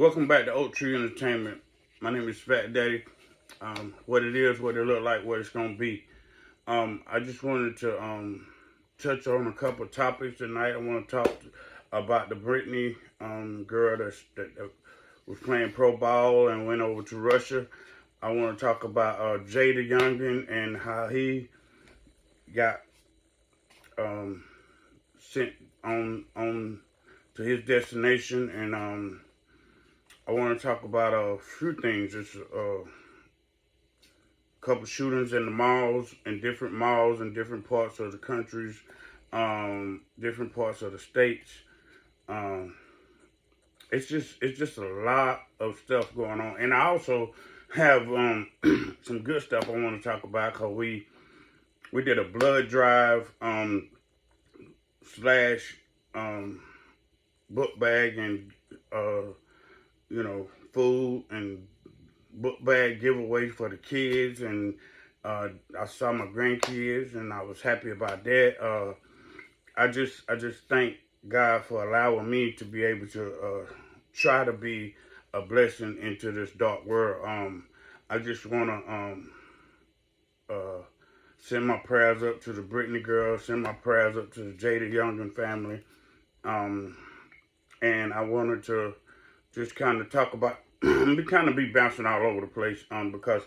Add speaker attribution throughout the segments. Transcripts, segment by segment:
Speaker 1: Welcome back to Oak Tree Entertainment. My name is Fat Daddy. What it is, what it look like, what it's gonna be. I just wanted to touch on a couple of topics tonight. I want to talk about the Brittney girl that was playing pro ball and went over to Russia. I want to talk about Jaydayoungin and how he got sent on to his destination, and I want to talk about a few things. It's a couple shootings in the malls, in different parts of the countries, different parts of the states. Um, it's just a lot of stuff going on, and I also have some good stuff I want to talk about because we did a blood drive slash book bag and food and book bag giveaway for the kids, and I saw my grandkids, and I was happy about that. I just thank God for allowing me to be able to try to be a blessing into this dark world. I just want to send my prayers up to the Brittney girl, send my prayers up to the Jaydayoungin family, um, and I wanted to just kind of talk about, be bouncing all over the place, because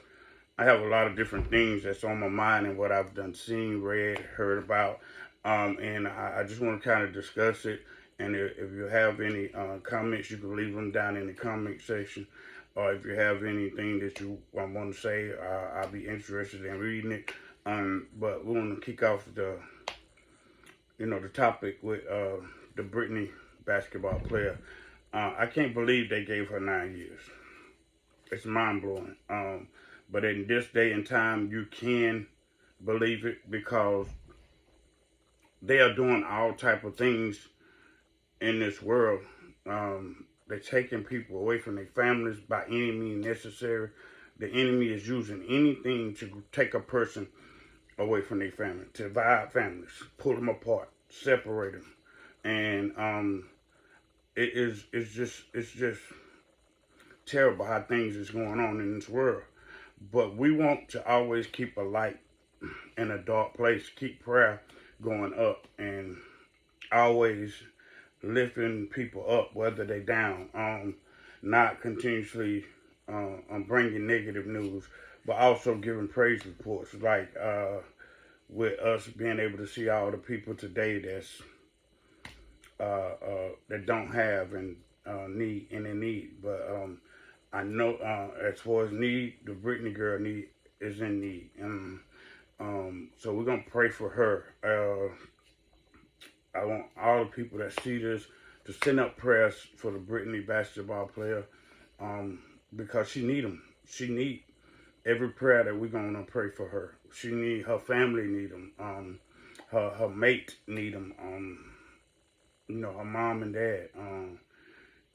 Speaker 1: I have a lot of different things that's on my mind and what I've done seen, read, heard about, and I just want to kind of discuss it. And if you have any comments, you can leave them down in the comment section. Or if you have anything that you want to say, I'll be interested in reading it. But we want to kick off the topic with the Brittney basketball player. I can't believe they gave her 9 years. It's mind blowing. But in this day and time, you can believe it because they are doing all type of things in this world. They're taking people away from their families by any means necessary. The enemy is using anything to take a person away from their family, to divide families, pull them apart, separate them, and it's just terrible how things is going on in this world. But we want to always keep a light in a dark place, keep prayer going up, and always lifting people up, whether they down, not continuously bringing negative news, but also giving praise reports, like with us being able to see all the people today that don't have and need and in need. But I know as far as need, the Brittney girl is in need, and so we're gonna pray for her. I want all the people that see this to send up prayers for the Brittney basketball player, because she need them. She need every prayer that we're gonna pray for her. She need her family need them. Her mate need them. Her mom and dad.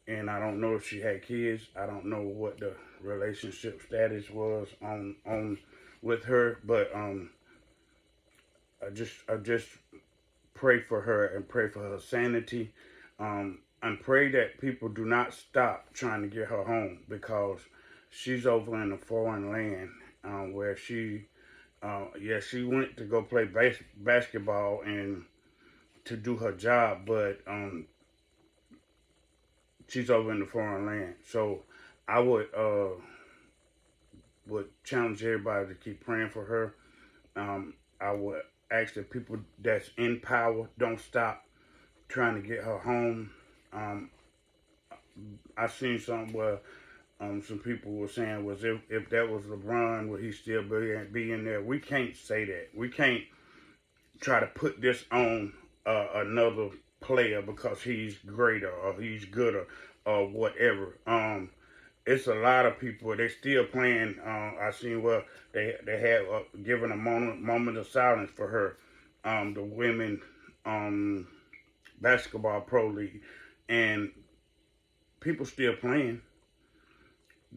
Speaker 1: And I don't know if she had kids. I don't know what the relationship status was on with her, but I just pray for her and pray for her sanity, and pray that people do not stop trying to get her home because she's over in a foreign land, where she went to go play basketball and to do her job, but she's over in the foreign land. So I would challenge everybody to keep praying for her. I would ask that people that's in power don't stop trying to get her home. I seen something where some people were saying was if that was LeBron, would he still be in there? We can't say that. We can't try to put this on another player because he's greater or he's gooder or whatever. It's a lot of people. They still playing. I seen where they have given a moment of silence for her. The women basketball pro league, and people still playing.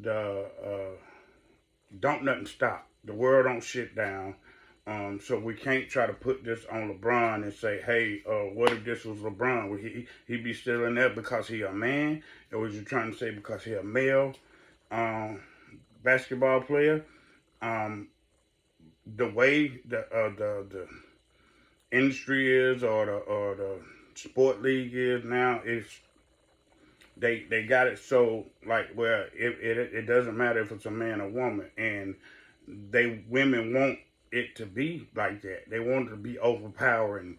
Speaker 1: The don't nothing stop. The world don't shit down. So we can't try to put this on LeBron and say, hey, what if this was LeBron? Would he be still in there because he a man? Or was you trying to say because he a male um, basketball player? Um, the way the industry is, or the sport league is now, is they got it so like where it doesn't matter if it's a man or woman, and women want it to be like that. They want it to be overpowering.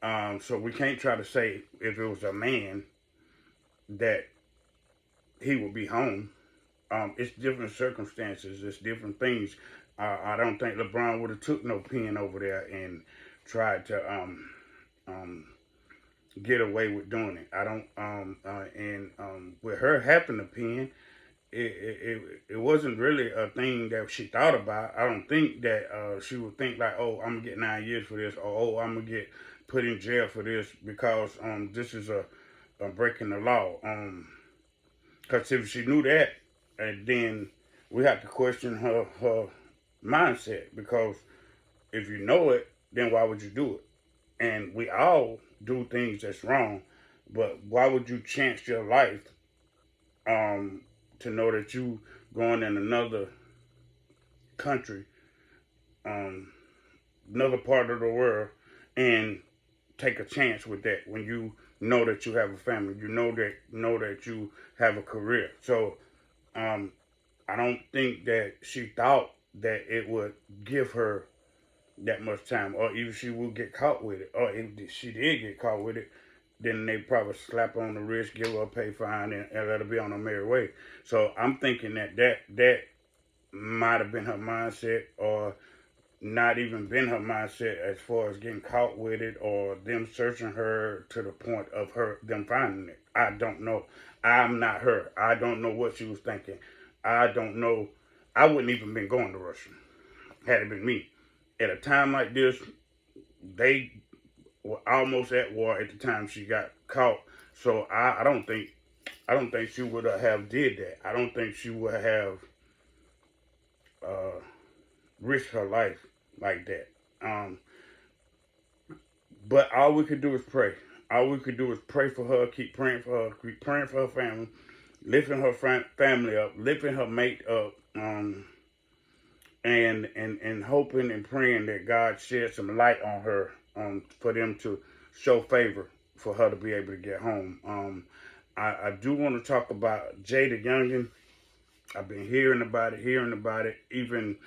Speaker 1: So we can't try to say if it was a man that he would be home. It's different circumstances. It's different things. I don't think LeBron would have took no pen over there and tried to um, get away with doing it. I don't. And with her having the pen, it wasn't really a thing that she thought about. I don't think that she would think like, oh, I'm gonna get 9 years for this, or oh, I'm gonna get put in jail for this because this is a breaking the law. Because if she knew that, and then we have to question her mindset, because if you know it, then why would you do it? And we all do things that's wrong, but why would you chance your life to know that you going in another country, um, another part of the world, and take a chance with that when you know that you have a family, you know that you have a career. So I don't think that she thought that it would give her that much time, or even she would get caught with it, or if she did get caught with it, then they probably slap her on the wrist, give her a pay fine, and let her be on her merry way. So I'm thinking that might have been her mindset, or not even been her mindset as far as getting caught with it, or them searching her to the point of them finding it. I don't know. I'm not her. I don't know what she was thinking. I don't know. I wouldn't even been going to Russia had it been me. At a time like this, they were almost at war at the time she got caught. So I don't think she would have did that. I don't think she would have risked her life like that. But all we could do is pray. All we could do is pray for her, keep praying for her, keep praying for her family, lifting her family up, lifting her mate up, and hoping and praying that God shed some light on her, for them to show favor for her to be able to get home. I do want to talk about Jaydayoungin. I've been hearing about it. Even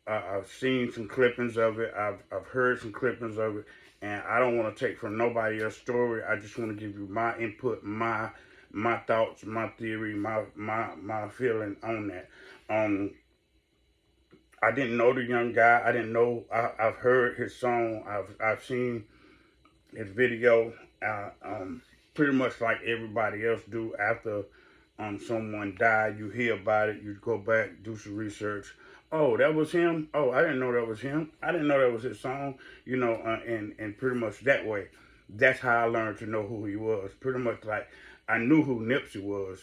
Speaker 1: I've seen some clippings of it. I've heard some clippings of it, and I don't want to take from nobody else's story. I just want to give you my input, my thoughts, my theory, my feeling on that. I didn't know the young guy. I didn't know. I've heard his song. I've seen his video. Pretty much like everybody else do. After someone died, you hear about it. You go back, do some research. Oh, that was him. Oh, I didn't know that was him. I didn't know that was his song. And pretty much that way. That's how I learned to know who he was. Pretty much like I knew who Nipsey was.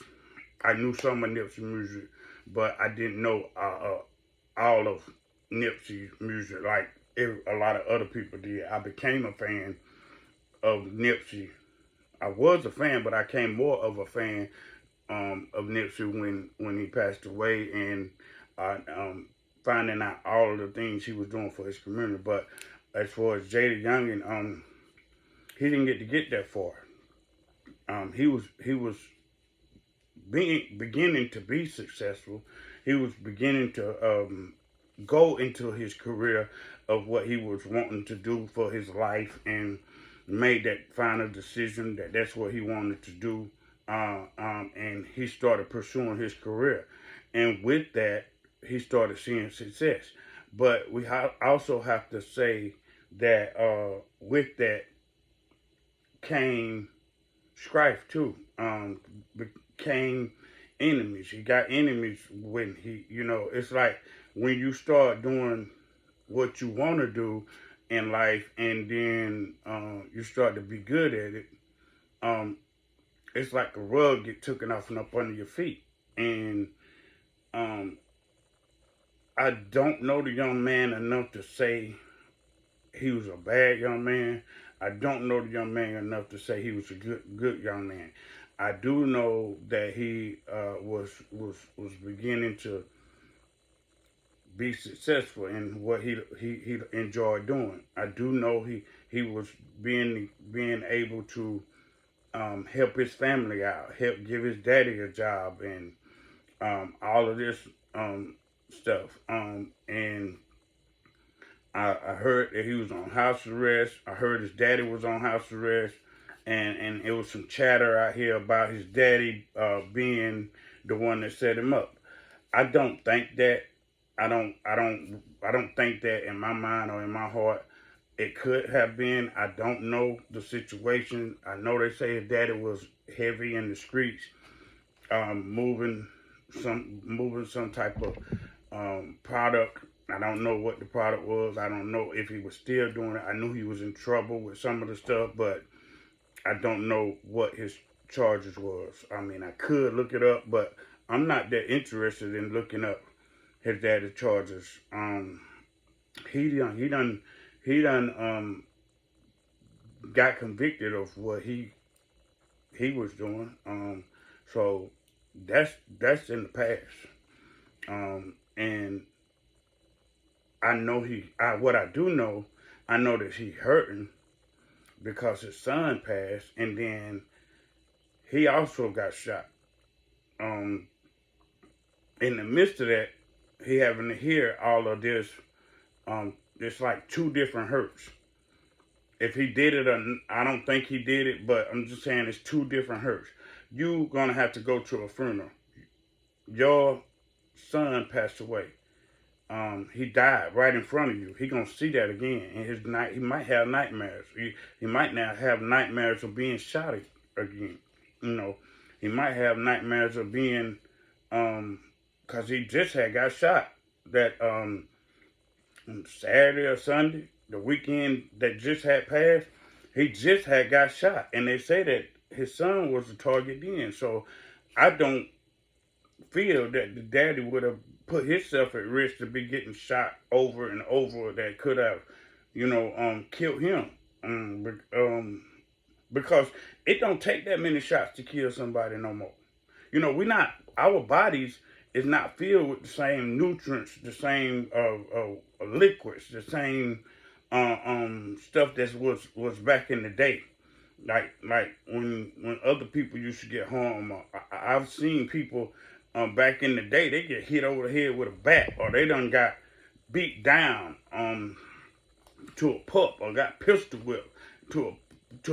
Speaker 1: I knew some of Nipsey music, but I didn't know all of Nipsey's music like a lot of other people did. I became a fan of Nipsey. I was a fan, but I became more of a fan of Nipsey when he passed away, and finding out all of the things he was doing for his community. But as far as Jaydayoungin, he didn't get that far. He was beginning to be successful. He was beginning to go into his career of what he was wanting to do for his life, and made that final decision that that's what he wanted to do. And he started pursuing his career. And with that, he started seeing success. But we also have to say that with that came strife too. Became enemies. He got enemies when it's like when you start doing what you want to do in life, and then you start to be good at it, it's like a rug get taken off and up under your feet. And I don't know the young man enough to say he was a bad young man. I don't know the young man enough to say he was a good young man. I do know that he was beginning to be successful in what he enjoyed doing. I do know he was being able to help his family out, help give his daddy a job, and all of this stuff. And I heard that he was on house arrest. I heard his daddy was on house arrest, and it was some chatter out here about his daddy being the one that set him up. I don't think that. I don't think that in my mind or in my heart it could have been. I don't know the situation. I know they say his daddy was heavy in the streets, moving some type of product. I don't know what the product was. I don't know if he was still doing it. I knew he was in trouble with some of the stuff, but I don't know what his charges was. I mean, I could look it up, but I'm not that interested in looking up his daddy's charges. He done got convicted of what he was doing. So that's in the past. And I know what I do know, I know that he hurting because his son passed, and then he also got shot. In the midst of that, he having to hear all of this. It's like two different hurts. If he did it, or I don't think he did it, but I'm just saying it's two different hurts. You gonna have to go to a funeral. Your son passed away. He died right in front of you. He gonna see that again in his night. He might have nightmares. He might now have nightmares of being shot again. You know, he might have nightmares of being, cause he just had got shot that Saturday or Sunday, the weekend that just had passed. He just had got shot, and they say that his son was the target then. So I don't feel that the daddy would have put himself at risk to be getting shot over and over that could have, killed him. Because it don't take that many shots to kill somebody no more. Our bodies is not filled with the same nutrients, the same liquids, the same stuff that was back in the day. Like when other people used to get harmed. I've seen people back in the day, they get hit over the head with a bat, or they done got beat down to a pup, or got pistol whipped to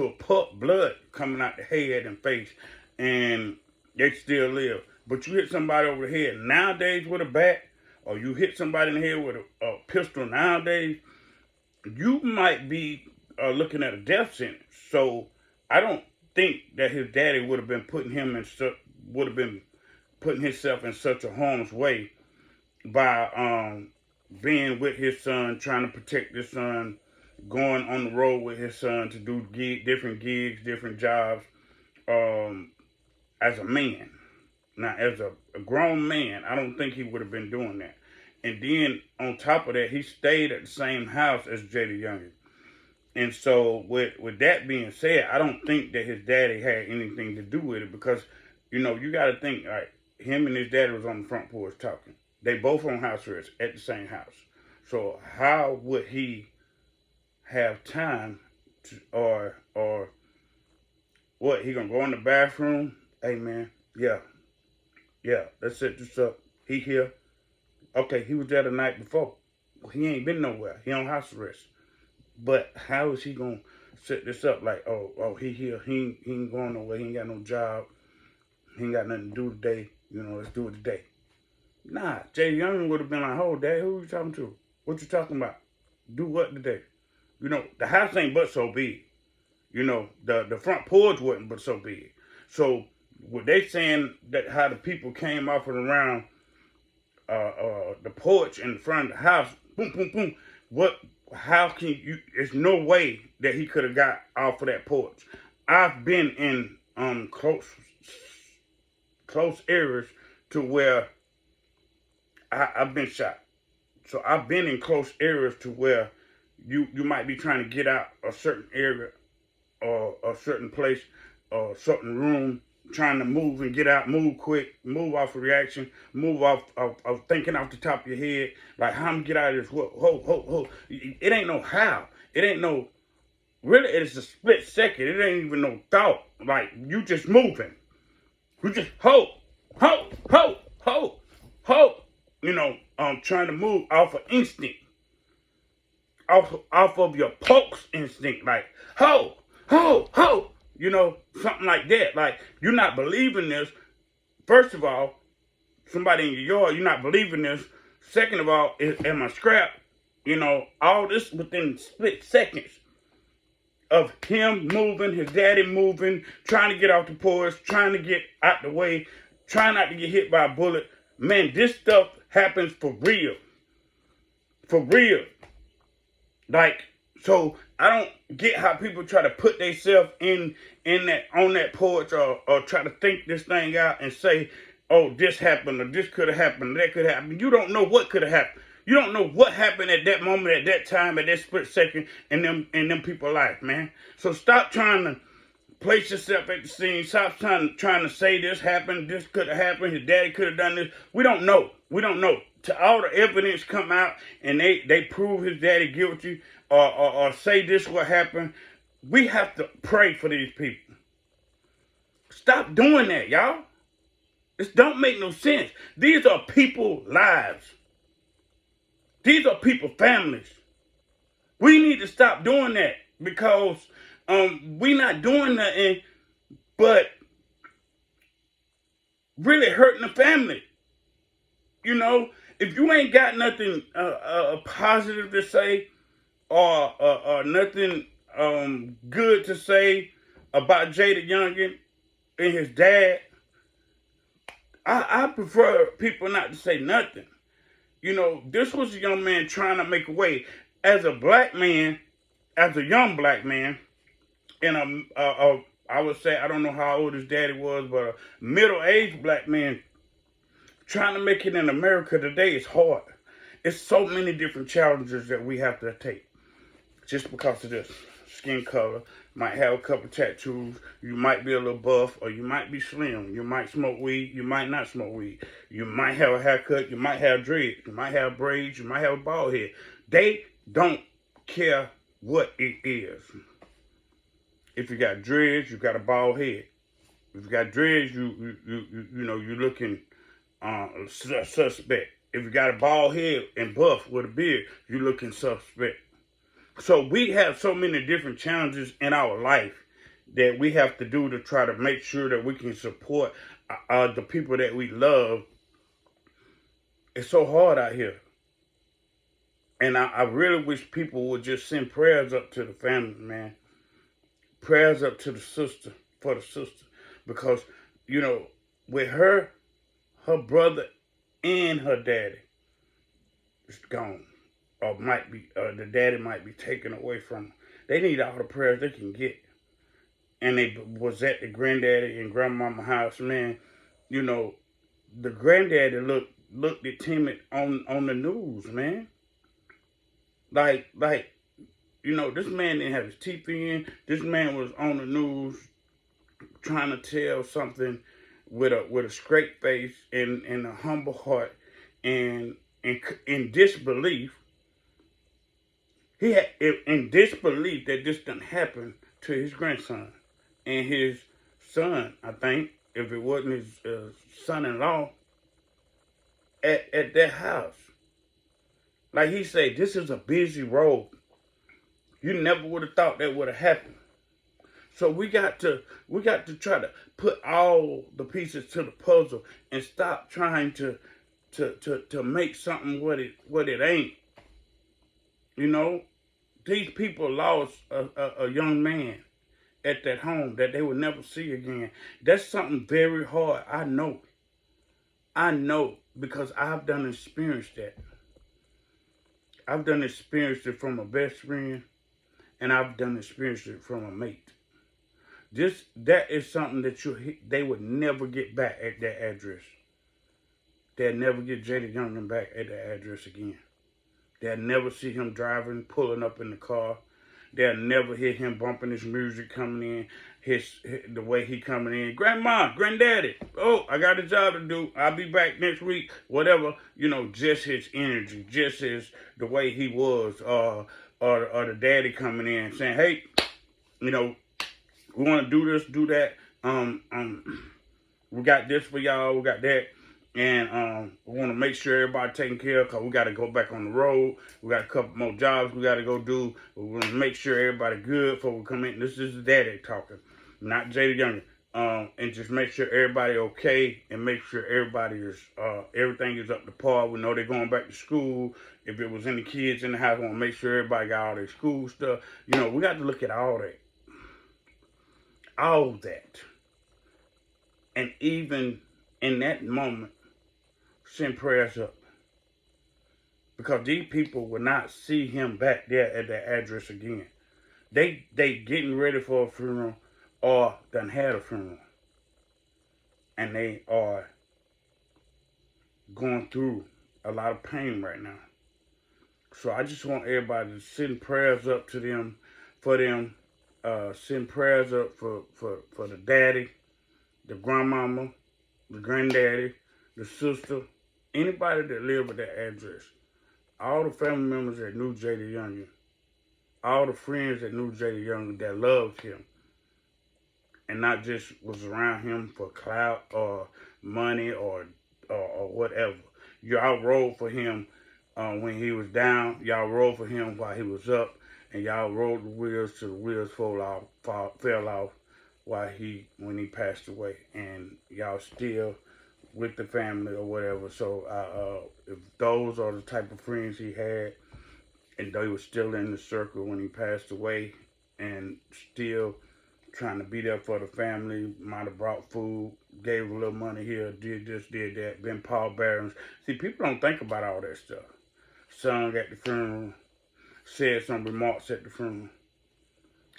Speaker 1: a pup, blood coming out the head and face, and they still live. But you hit somebody over the head nowadays with a bat, or you hit somebody in the head with a pistol nowadays, you might be looking at a death sentence. So I don't think that his daddy would have been putting himself in such a harm's way by being with his son, trying to protect his son, going on the road with his son to do different gigs, different jobs, as a man. Now, as a grown man, I don't think he would have been doing that. And then, on top of that, he stayed at the same house as Jaydayoungin. And so, with that being said, I don't think that his daddy had anything to do with it, because, you got to think, like, him and his daddy was on the front porch talking. They both on house arrest at the same house. So how would he have time to, or what? He gonna go in the bathroom? Hey man, yeah, let's set this up. He here. Okay, he was there the night before. He ain't been nowhere. He on house arrest. But how is he gonna set this up? Like, he here. He ain't going nowhere. He ain't got no job. He ain't got nothing to do today. Let's do it today. Nah, Jaydayoungin would have been like, "Oh, Dad, who you talking to? What you talking about? Do what today?" The house ain't but so big. The front porch wasn't but so big. So, what they saying that how the people came off and around the porch in front of the house, boom, boom, boom. How can you, there's no way that he could have got off of that porch. I've been in close areas to where I've been shot. So I've been in close areas to where You might be trying to get out a certain area or a certain place or a certain room, trying to move and get out, move quick, move off of reaction, move off of thinking off the top of your head, like how I'm gonna get out of this. Whoa. It ain't no how. It ain't no, really, it's a split second. It ain't even no thought. Like, you just moving. You just ho. You know, trying to move off of instinct. Off of your pulse instinct. Like, ho. You know, something like that. Like, you're not believing this. First of all, somebody in your yard, you're not believing this. Second of all, am I scrapped? You know, all this within split seconds of him moving, his daddy moving, trying to get off the porch, trying to get out the way, trying not to get hit by a bullet. Man, this stuff happens for real. For real. Like, so I don't get how people try to put themselves in that, on that porch, or try to think this thing out and say, oh, this happened, or this could have happened, that could happen. You don't know what could have happened. You don't know what happened at that moment, at that time, at that split second in them people's life, man. So stop trying to place yourself at the scene. Stop trying to say this happened, this could have happened, his daddy could have done this. We don't know. We don't know. Till all the evidence come out and they prove his daddy guilty, or say this what happened, we have to pray for these people. Stop doing that, y'all. This don't make no sense. These are people's lives. These are people's families. We need to stop doing that, because we not doing nothing but really hurting the family. You know, if you ain't got nothing positive to say, or nothing good to say about Jaydayoungin and his dad, I prefer people not to say nothing. You know, this was a young man trying to make a way. As a black man, as a young black man, and I would say, I don't know how old his daddy was, but a middle-aged black man trying to make it in America today is hard. It's so many different challenges that we have to take just because of this. Skin color, might have a couple tattoos, you might be a little buff, or you might be slim, you might smoke weed, you might not smoke weed, you might have a haircut, you might have dreads, you might have braids, you might have a bald head. They don't care what it is. If you got dreads, you got a bald head. If you got dreads, you know, you're looking suspect. If you got a bald head and buff with a beard, you're looking suspect. So we have so many different challenges in our life that we have to do to try to make sure that we can support the people that we love. It's so hard out here. And I really wish people would just send prayers up to the family, man. Prayers up to the sister, for the sister. Because, you know, with her brother and her daddy is gone. Or might be, the daddy might be taken away from them. They need all the prayers they can get. And they was at the granddaddy and grandmama house, man. You know, the granddaddy looked at timid on the news, man. Like, you know, this man didn't have his teeth in. This man was on the news trying to tell something with a straight face and a humble heart and in disbelief. He had in disbelief that this didn't happen to his grandson and his son, I think, if it wasn't his son-in-law, at their house. Like he said, this is a busy road. You never would have thought that would have happened. So we got to try to put all the pieces to the puzzle and stop trying to make something what it ain't. You know, these people lost a young man at that home that they will never see again. That's something very hard. I know because I've done experienced that. I've done experienced it from a best friend, and I've done experienced it from a mate. That is something that they would never get back at that address. They'll never get Jaydayoungin back at that address again. They'll never see him driving, pulling up in the car. They'll never hear him bumping his music coming in, the way he coming in. Grandma, granddaddy, oh, I got a job to do. I'll be back next week. Whatever, just his energy, just the way he was, or the daddy coming in saying, hey, we want to do this, do that. We got this for y'all. We got that. And we want to make sure everybody taken care of because we got to go back on the road. We got a couple more jobs we got to go do. We want to make sure everybody good before we come in. This is the daddy talking, not Jaydayoungin. And just make sure everybody okay and make sure everybody is, everything is up to par. We know they're going back to school. If it was any kids in the house, we want to make sure everybody got all their school stuff. We got to look at all that. All that. And even in that moment, send prayers up. Because these people will not see him back there at that address again. They getting ready for a funeral or done had a funeral. And they are going through a lot of pain right now. So I just want everybody to send prayers up to them, for them. Send prayers up for the daddy, the grandmama, the granddaddy, the sister, anybody that lived at that address, all the family members that knew Jaydayoungin, all the friends that knew Jaydayoungin that loved him, and not just was around him for clout or money or whatever. Y'all rode for him when he was down. Y'all rode for him while he was up, and y'all rode the wheels till the wheels fell off when he passed away, and y'all still with the family or whatever. So if those are the type of friends he had, and they were still in the circle when he passed away, and still trying to be there for the family, might have brought food, gave a little money here, did this, did that, been pallbearers. See, people don't think about all that stuff. Sung at the funeral, said some remarks at the funeral,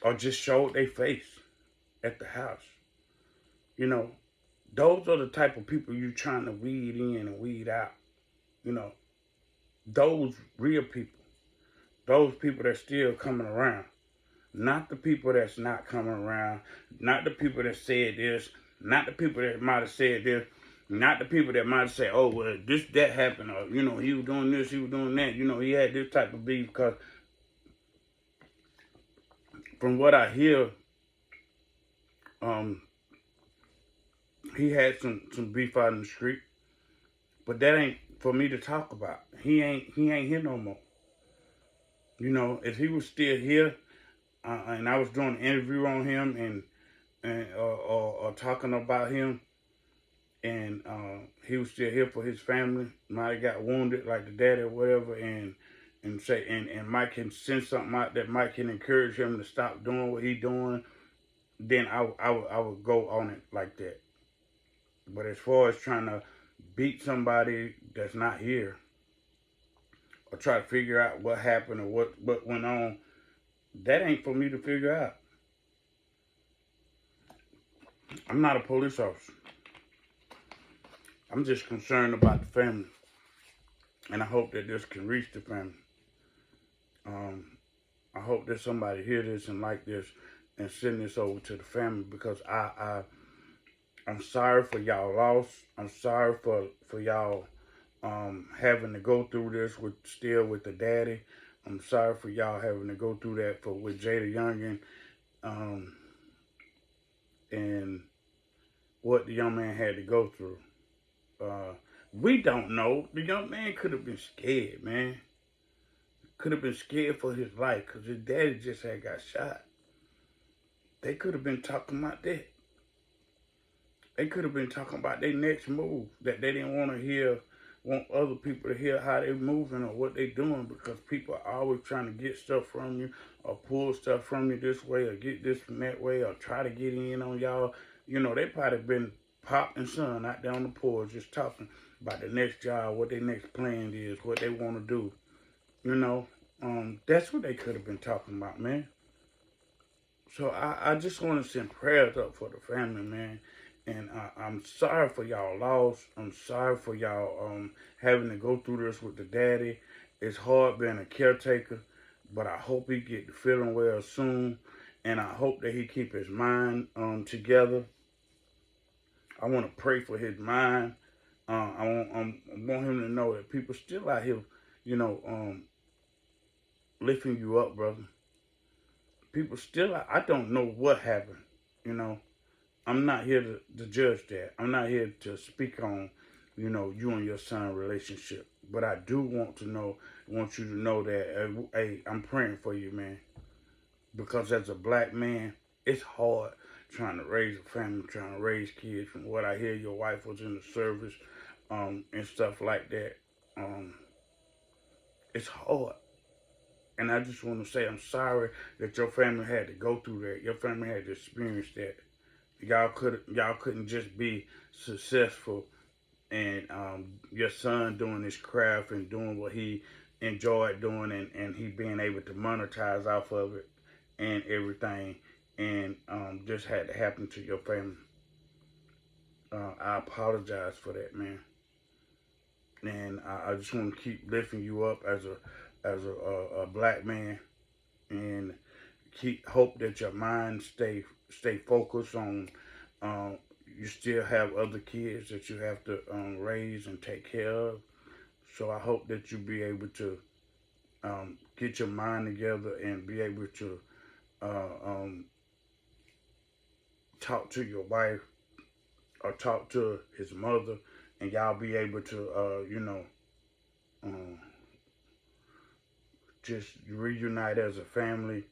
Speaker 1: or just showed their face at the house. Those are the type of people you trying to weed in and weed out. Those real people. Those people that's still coming around. Not the people that's not coming around. Not the people that said this. Not the people that might have said this. Not the people that might have said, oh, well, that happened. Or, he was doing this, he was doing that. He had this type of beef because from what I hear, he had some beef out in the street, but that ain't for me to talk about. He ain't here no more. If he was still here, and I was doing an interview on him or talking about him, and he was still here for his family, might have got wounded like the daddy or whatever, and Mike can send something out that Mike can encourage him to stop doing what he's doing, then I would go on it like that. But as far as trying to beat somebody that's not here, or try to figure out what happened or what went on, that ain't for me to figure out. I'm not a police officer. I'm just concerned about the family. And I hope that this can reach the family. I hope that somebody hear this and like this and send this over to the family, because I'm sorry for y'all loss. I'm sorry for y'all having to go through this with the daddy. I'm sorry for y'all having to go through that with Jaydayoungin, and what the young man had to go through. We don't know. The young man could have been scared, man. Could have been scared for his life because his daddy just had got shot. They could have been talking about that. They could have been talking about their next move, that they didn't want other people to hear how they moving or what they doing, because people are always trying to get stuff from you or pull stuff from you this way or get this from that way or try to get in on y'all. They probably been Pop and Son out there on the porch just talking about the next job, what their next plan is, what they want to do. That's what they could have been talking about, man. So I just want to send prayers up for the family, man. And I'm sorry for y'all loss. I'm sorry for y'all having to go through this with the daddy. It's hard being a caretaker, but I hope he get feeling well soon, and I hope that he keep his mind together. I want to pray for his mind. I want him to know that people still out here, you know, lifting you up, brother. People still, I don't know what happened, you know. I'm not here to judge that. I'm not here to speak on, you know, you and your son relationship. But I do want you to know that, hey, I'm praying for you, man. Because as a black man, it's hard trying to raise a family, trying to raise kids. From what I hear, your wife was in the service, and stuff like that. Um, it's hard. And I just want to say I'm sorry that your family had to go through that. Your family had to experience that. Y'all couldn't just be successful and your son doing his craft and doing what he enjoyed doing, and he being able to monetize off of it and everything, and just had to happen to your family. I apologize for that, man, and I just want to keep lifting you up as a black man, and keep hope that your mind stay focused on. You still have other kids that you have to raise and take care of. So I hope that you be able to get your mind together and be able to uh, um, talk to your wife or talk to his mother, and y'all be able to, um, just reunite as a family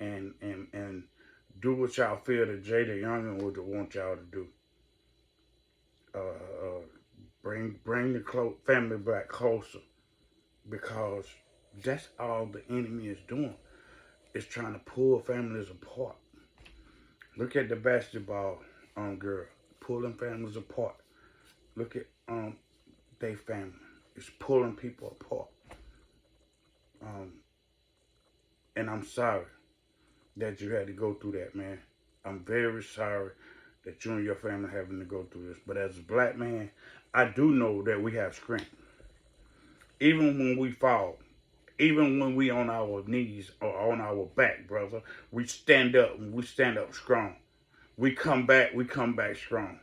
Speaker 1: and do what y'all feel that Jaydayoungin would want y'all to do. Uh, bring the family back closer, because that's all the enemy is doing. Is trying to pull families apart. Look at the basketball girl pulling families apart. Look at their family. It's pulling people apart. Um, and I'm sorry that you had to go through that, man. I'm very sorry that you and your family having to go through this. But as a black man, I do know that we have strength. Even when we fall, even when we on our knees or on our back, brother, we stand up and we stand up strong. We come back strong.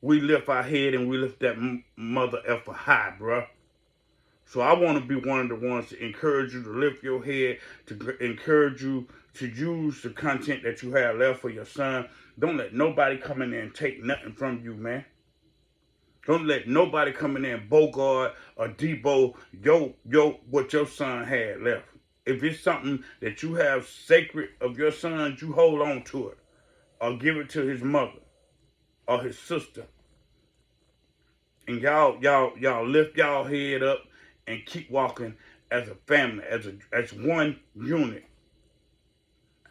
Speaker 1: We lift our head and we lift that mother effer high, bruh. So I want to be one of the ones to encourage you to lift your head, to encourage you to use the content that you have left for your son. Don't let nobody come in there and take nothing from you, man. Don't let nobody come in there and bogart or debo what your son had left. If it's something that you have sacred of your son, you hold on to it or give it to his mother or his sister. And y'all lift y'all head up and keep walking as a family, as one unit.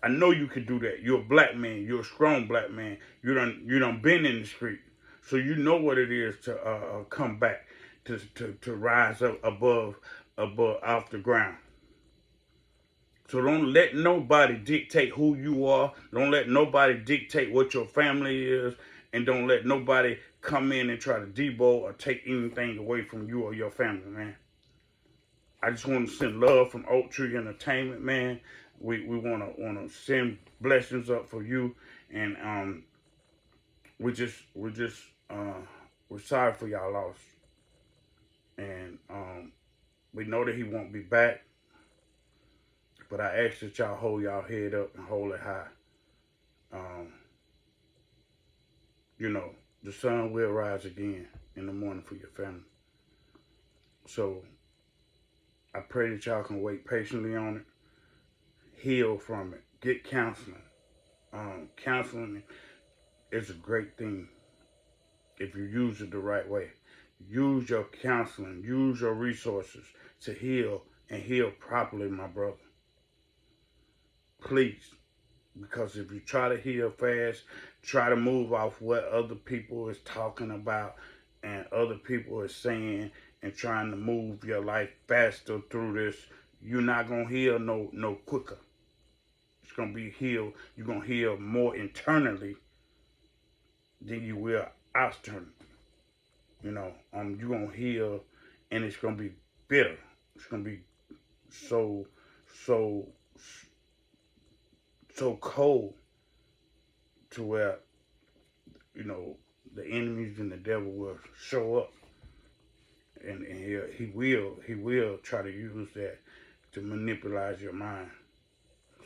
Speaker 1: I know you can do that. You're a black man. You're a strong black man. You done been in the street, so you know what it is to come back, to rise up above off the ground. So don't let nobody dictate who you are. Don't let nobody dictate what your family is, and don't let nobody come in and try to debo or take anything away from you or your family, man. I just want to send love from Oak Tree Entertainment, man. We wanna send blessings up for you, and we just we're sorry for y'all loss, and we know that he won't be back, but I ask that y'all hold y'all head up and hold it high. Um, you know, the sun will rise again in the morning for your family. So I pray that y'all can wait patiently on it, heal from it, get counseling. Counseling is a great thing if you use it the right way. Use your counseling, use your resources to heal and heal properly, my brother. Please. Because if you try to heal fast, try to move off what other people is talking about and other people is saying and trying to move your life faster through this, you're not gonna heal no quicker. It's gonna be healed. You're gonna heal more internally than you will externally. You're gonna heal and it's gonna be bitter. It's gonna be so so so cold to where, you know, the enemies and the devil will show up, and he will try to use that to manipulate your mind.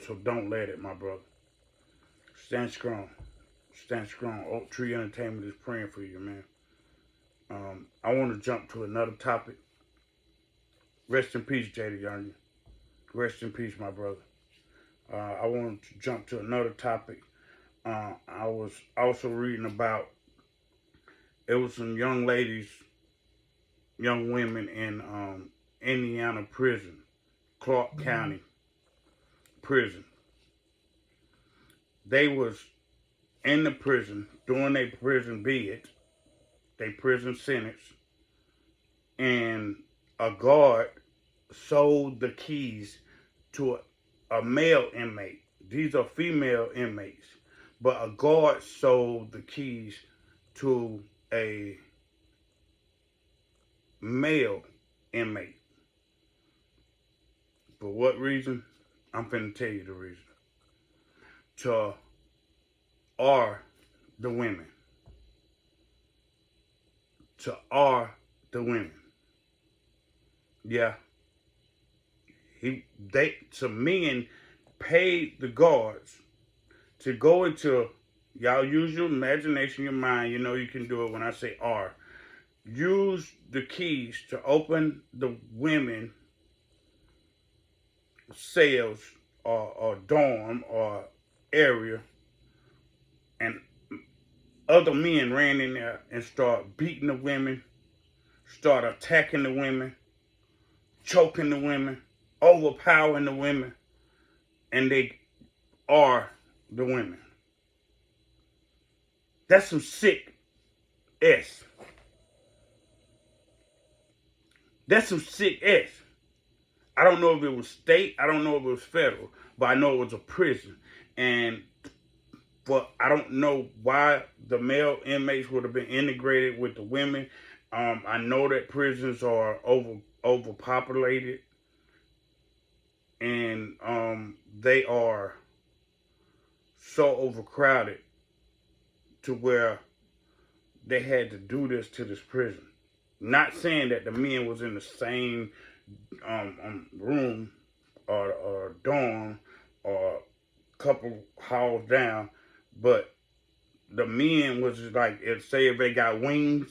Speaker 1: So don't let it, my brother. Stand strong. Stand strong. Oak Tree Entertainment is praying for you, man. I want to jump to another topic. Rest in peace, Jaydayoungin. Rest in peace, my brother. I want to jump to another topic. I was also reading about, it was some young ladies, young women in Indiana prison, Clark County prison. They was in the prison doing their prison bid, their prison sentence, and a guard sold the keys to a male inmate. These are female inmates, but a guard sold the keys to a male inmate. For what reason? I'm finna tell you the reason. To R the women. To R the women. Yeah. Some men paid the guards to go into, y'all use your imagination, your mind, you know you can do it when I say R. Use the keys to open the women cells or dorm or area, and other men ran in there and started beating the women, start attacking the women, choking the women, overpowering the women, and they are the women. That's some sick S. That's some sick S. I don't know if it was state, I don't know if it was federal, but I know it was a prison. And I don't know why the male inmates would have been integrated with the women. I know that prisons are overpopulated, and they are so overcrowded to where they had to do this to this prison. Not saying that the men was in the same room or dorm or a couple halls down, but the men was like, say if they got wings,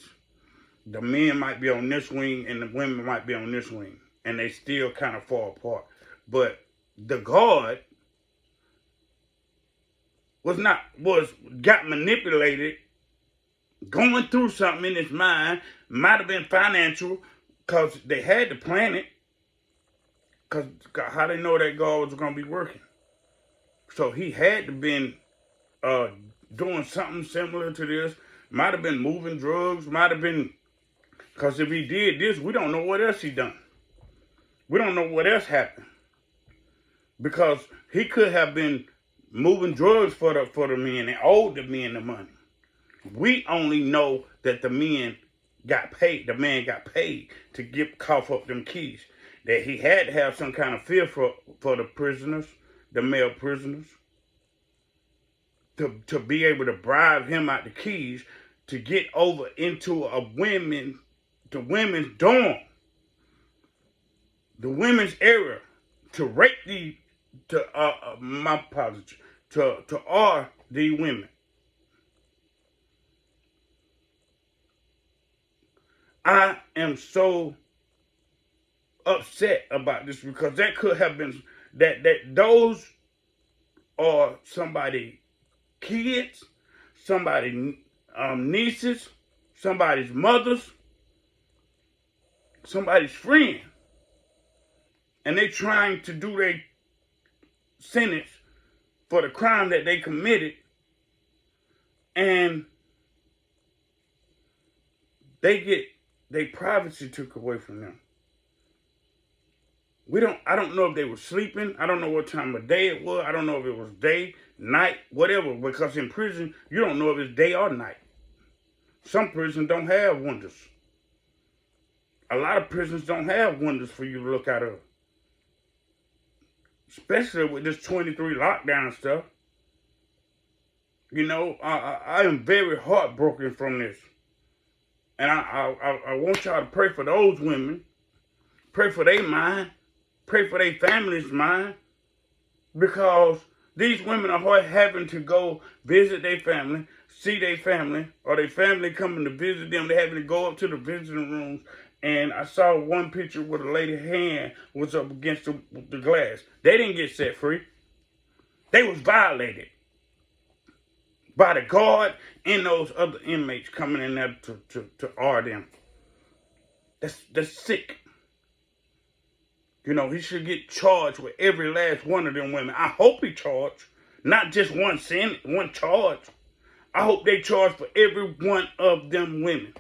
Speaker 1: the men might be on this wing and the women might be on this wing, and they still kind of fall apart. But the guard got manipulated, going through something in his mind, might have been financial, because they had to plan it, because how they know that guard was going to be working. So he had to been doing something similar to this, might have been moving drugs, might have been, because if he did this, we don't know what else he done. We don't know what else happened, because he could have been moving drugs for the men and owed the men the money. We only know that the men got paid. The man got paid to cough up them keys. That he had to have some kind of fear for the prisoners, the male prisoners, to be able to bribe him out the keys to get over into the women's dorm, the women's area, to rape my apology, to the women. I am so upset about this, because that could have been that those are somebody's kids, somebody's nieces, somebody's mothers, somebody's friend, and they trying to do their sentence for the crime that they committed, and they get their privacy took away from them. I don't know if they were sleeping. I don't know what time of day it was. I don't know if it was day, night, whatever, because in prison, you don't know if it's day or night. Some prisons don't have windows. A lot of prisons don't have windows for you to look out of. Especially with this 23 lockdown stuff. You know, I am very heartbroken from this. And I want y'all to pray for those women. Pray for their mind. Pray for their family's mind. Because these women are having to go visit their family, see their family, or their family coming to visit them. They're having to go up to the visiting rooms. And I saw one picture where the lady's hand was up against the glass. They didn't get set free. They was violated by the guard and those other inmates coming in there to R them. That's sick. You know, he should get charged with every last one of them women. I hope he charged. Not just one charge. I hope they charge for every one of them women.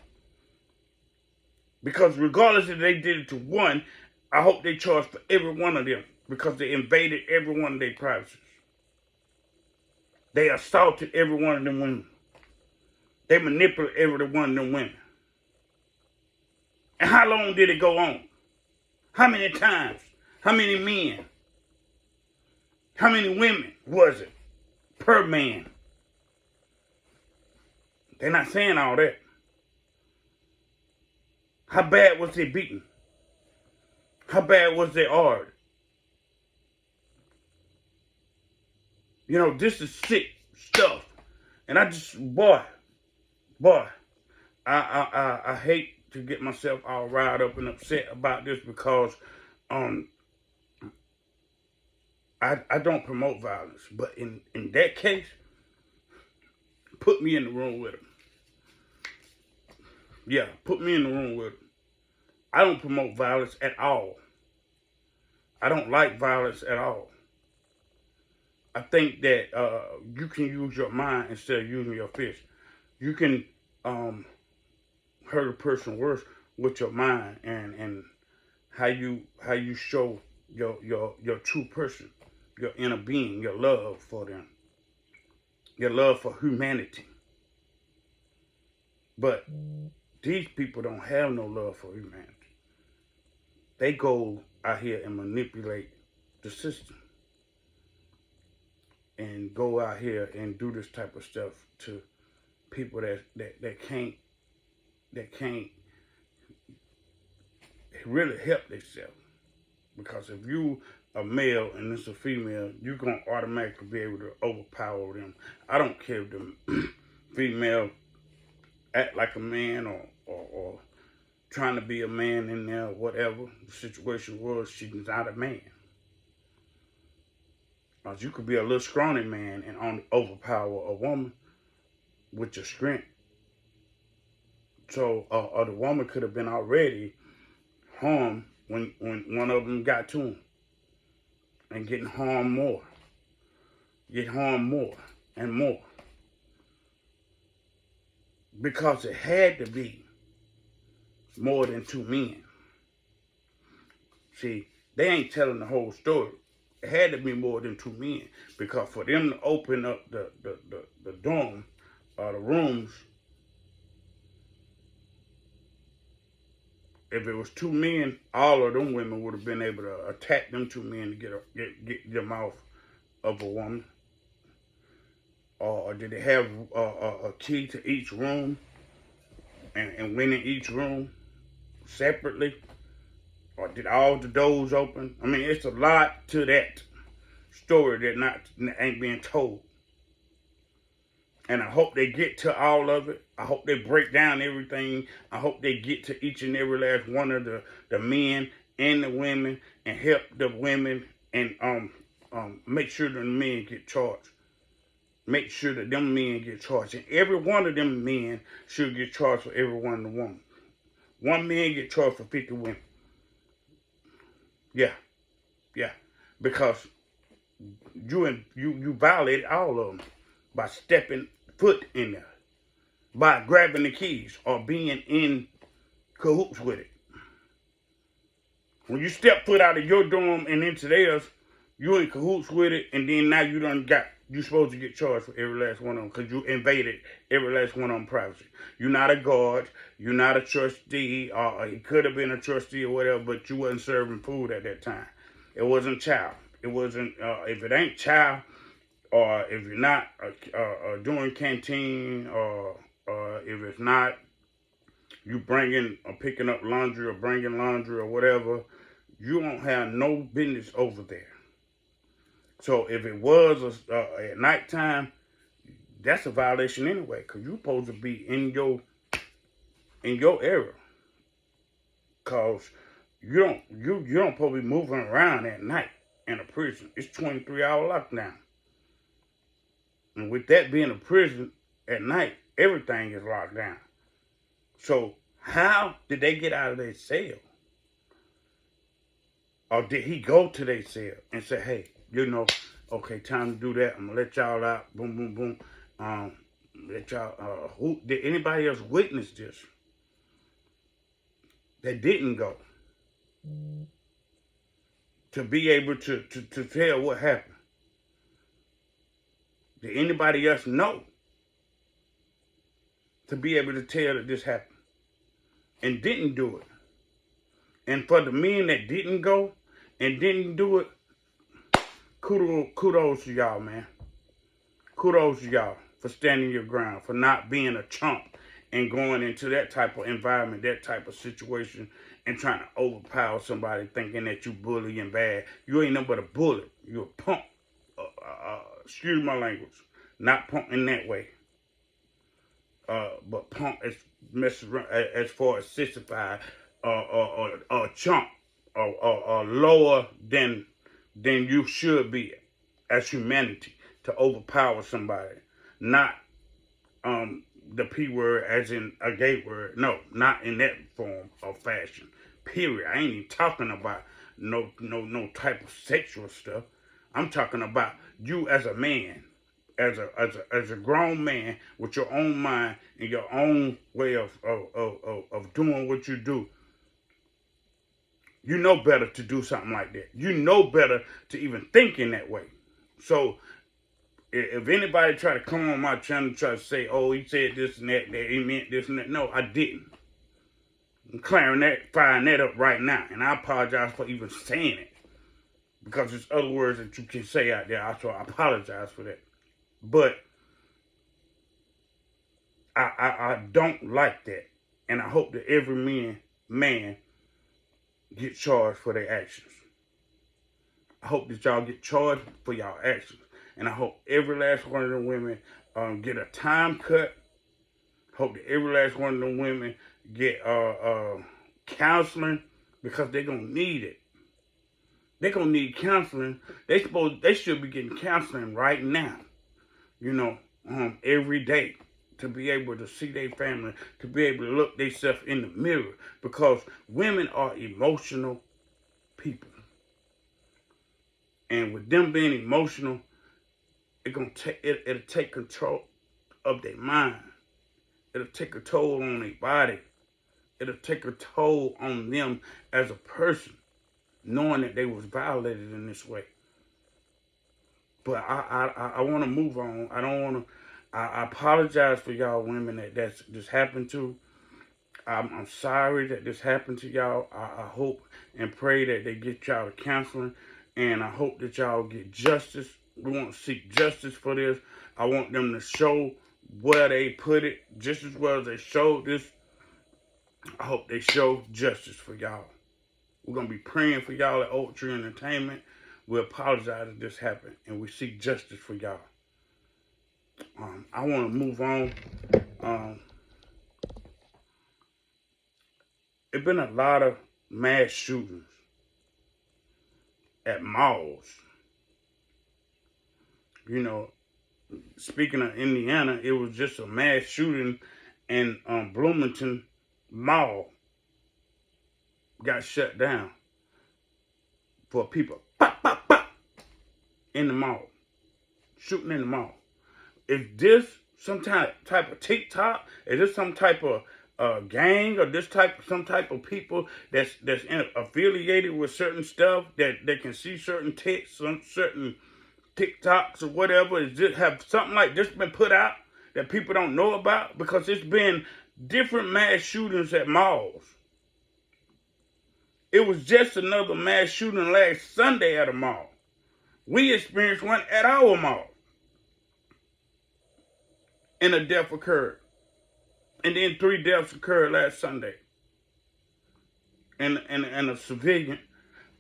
Speaker 1: Because regardless if they did it to one, I hope they charge for every one of them. Because they invaded every one of their privacies. They assaulted every one of them women. They manipulated every one of them women. And how long did it go on? How many times? How many men? How many women was it per man? They're not saying all that. How bad was they beaten? How bad was they hard? You know, this is sick stuff. And I just, boy, I hate to get myself all riled up and upset about this because I don't promote violence. But in that case, put me in the room with him. Yeah, put me in the room with him. I don't promote violence at all. I don't like violence at all. I think that you can use your mind instead of using your fist. You can hurt a person worse with your mind and how you show your true person, your inner being, your love for them, your love for humanity. But these people don't have no love for humanity. They go out here and manipulate the system. And go out here and do this type of stuff to people that can't really help themselves. Because if you a male and it's a female, you're gonna automatically be able to overpower them. I don't care if the female act like a man or trying to be a man in there, whatever the situation was, she's not a man. You could be a little scrawny man and only overpower a woman with your strength. So, or the woman could have been already harmed when one of them got to him. And getting harmed more. Get harmed more and more. Because it had to be more than two men. See, they ain't telling the whole story. It had to be more than two men, because for them to open up the dorm or the rooms, if it was two men, all of them women would have been able to attack them two men to get them off of a woman. Or did they have a key to each room and went in each room separately? Or did all the doors open? I mean, it's a lot to that story that ain't being told. And I hope they get to all of it. I hope they break down everything. I hope they get to each and every last one of the men and the women and help the women and make sure the men get charged. Make sure that them men get charged. And every one of them men should get charged for every one of the women. One man get charged for 50 women. Yeah, because you violated all of them by stepping foot in there, by grabbing the keys or being in cahoots with it. When you step foot out of your dorm and into theirs, you in cahoots with it, and then now you done got you're supposed to get charged for every last one of them because you invaded every last one of them privacy. You're not a guard. You're not a trustee. It could have been a trustee or whatever, but you wasn't serving food at that time. It wasn't child. It wasn't, if it ain't child, or if you're not doing canteen, or if it's not you bringing or picking up laundry or bringing laundry or whatever, you don't have no business over there. So if it was at nighttime, that's a violation anyway, because you're supposed to be in your area. Because you don't supposed to be moving around at night in a prison. It's 23-hour lockdown. And with that being a prison at night, everything is locked down. So how did they get out of their cell? Or did he go to their cell and say, hey, okay, time to do that. I'm gonna let y'all out. Boom, boom, boom. Let y'all. Who did anybody else witness this? That didn't go to be able to tell what happened. Did anybody else know to be able to tell that this happened and didn't do it? And for the men that didn't go and didn't do it, kudos to y'all, man. Kudos to y'all for standing your ground, for not being a chump and going into that type of environment, that type of situation, and trying to overpower somebody thinking that you bully and bad. You ain't nothing but a bully. You're a punk. Excuse my language. Not punk in that way. But punk as far as sissified or chump or lower than you should be as humanity to overpower somebody. Not the P word as in a gay word. No, not in that form or fashion. Period. I ain't even talking about no type of sexual stuff. I'm talking about you as a man, as a grown man with your own mind and your own way of doing what you do. You know better to do something like that. You know better to even think in that way. So if anybody try to come on my channel and try to say, oh, he said this and that he meant this and that. No, I didn't. I'm firing that up right now. And I apologize for even saying it. Because there's other words that you can say out there. So I apologize for that. But I don't like that. And I hope that every man get charged for their actions. I hope that y'all get charged for y'all actions. And I hope every last one of them women get a time cut. Hope that every last one of them women get counseling, because they're going to need it. They're going to need counseling. They should be getting counseling right now. Every day, to be able to see their family, to be able to look themselves in the mirror, because women are emotional people. And with them being emotional, it'll take control of their mind. It'll take a toll on their body. It'll take a toll on them as a person, knowing that they was violated in this way. But I want to move on. I don't want to. I apologize for y'all women that's this happened to. I'm sorry that this happened to y'all. I hope and pray that they get y'all to counseling, and I hope that y'all get justice. We want to seek justice for this. I want them to show where they put it, just as well as they showed this. I hope they show justice for y'all. We're going to be praying for y'all at Oak Tree Entertainment. We apologize if this happened, and we seek justice for y'all. I want to move on. There's been a lot of mass shootings at malls. Speaking of Indiana, it was just a mass shooting in Bloomington Mall. Got shut down for people pop, pop, pop, in the mall. Shooting in the mall. Is this some type of TikTok? Is this some type of gang, or this some type of people that's affiliated with certain stuff that they can see certain texts, some certain TikToks or whatever, is just have something like this been put out that people don't know about? Because it's been different mass shootings at malls. It was just another mass shooting last Sunday at a mall. We experienced one at our mall. And a death occurred. And then 3 deaths occurred last Sunday. And a civilian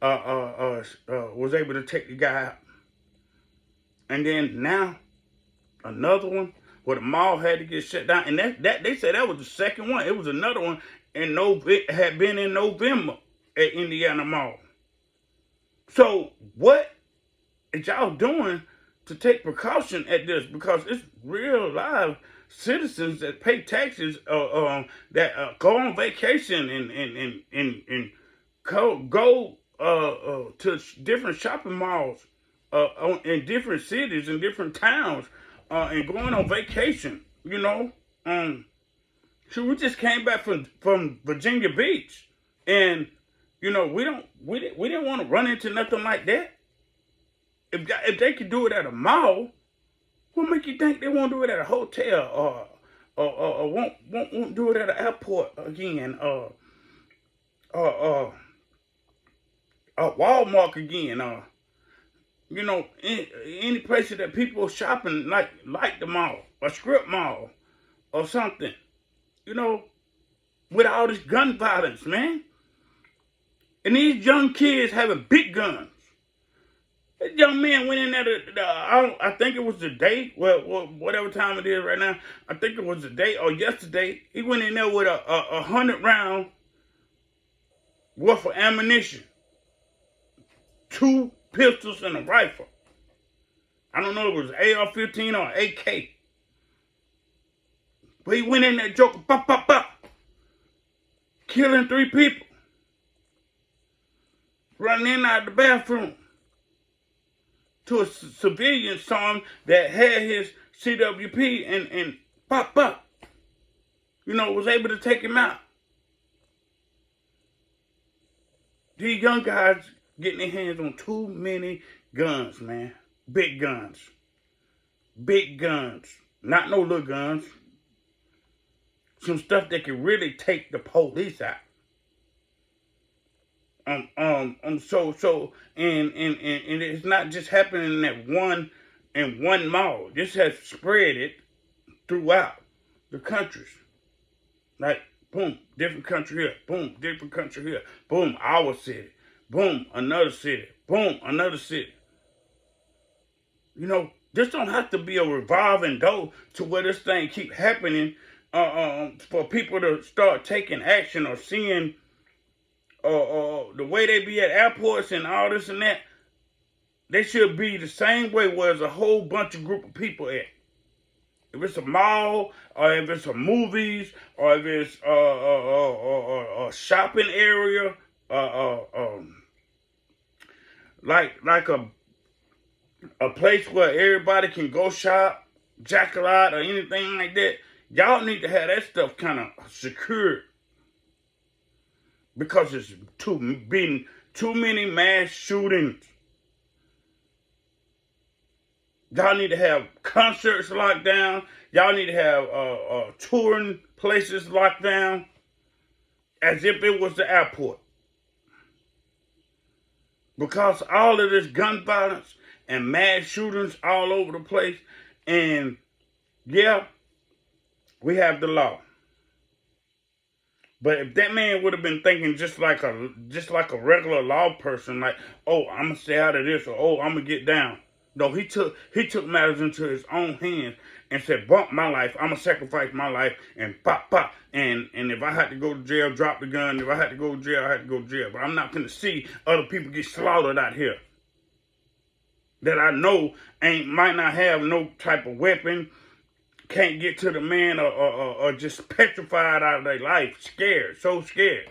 Speaker 1: was able to take the guy out. And then now, another one where the mall had to get shut down. And that they said that was the second one. It was another one, and it had been in November at Indiana Mall. So what is y'all doing to take precaution at this? Because it's real live citizens that pay taxes, that go on vacation and go to different shopping malls in different cities and different towns, and going on vacation. You know, so we just came back from Virginia Beach, and you know we didn't want to run into nothing like that. If they could do it at a mall, what make you think they won't do it at a hotel or won't do it at an airport again, Walmart again, you know, any places that people are shopping like the mall, a strip mall or something, you know, with all this gun violence, man. And these young kids having big guns. This young man went in there, I think it was the day, well, whatever time it is right now, I think it was the day or yesterday, he went in there with a 100-round worth of ammunition, 2 pistols and a rifle. I don't know if it was AR-15 or AK. But he went in there, joking, pop, pop, pop, killing 3 people. Running in and out of the bathroom. To a civilian saw him that had his CWP and pop, pop. You know, was able to take him out. These young guys getting their hands on too many guns, man. Big guns. Big guns. Not no little guns. Some stuff that can really take the police out. So it's not just happening in one mall. This has spread it throughout the countries. Like, boom, different country here. Boom, different country here. Boom, our city. Boom, another city. Boom, another city. You know, this don't have to be a revolving door to where this thing keep happening, for people to start taking action or seeing the way they be at airports and all this and that. They should be the same way where there's a whole bunch of group of people at. If it's a mall, or if it's a movies, or if it's a shopping area, like a place where everybody can go shop, jack a lot, or anything like that. Y'all need to have that stuff kind of secured. Because it's been too many mass shootings. Y'all need to have concerts locked down. Y'all need to have touring places locked down. As if it was the airport. Because all of this gun violence and mass shootings all over the place. And yeah, we have the law. But if that man would have been thinking just like a regular law person, like, oh, I'm gonna stay out of this, or oh, I'm gonna get down. No, he took matters into his own hands and said, bump my life, I'm gonna sacrifice my life, and pop, pop. And if I had to go to jail, drop the gun. If I had to go to jail, I had to go to jail. But I'm not gonna see other people get slaughtered out here that I know might not have no type of weapon, can't get to the man, or just petrified out of their life, scared, so scared.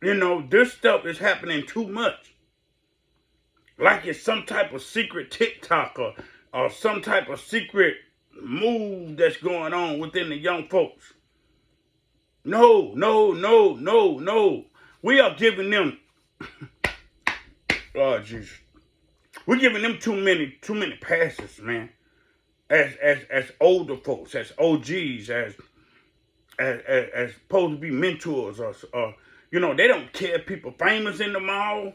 Speaker 1: You know, this stuff is happening too much. Like it's some type of secret TikTok or some type of secret move that's going on within the young folks. No. We are giving them, oh Jesus, We're giving them too many passes, man. As older folks, as OGs, as supposed to be mentors, or you know, they don't care if people famous in the mall.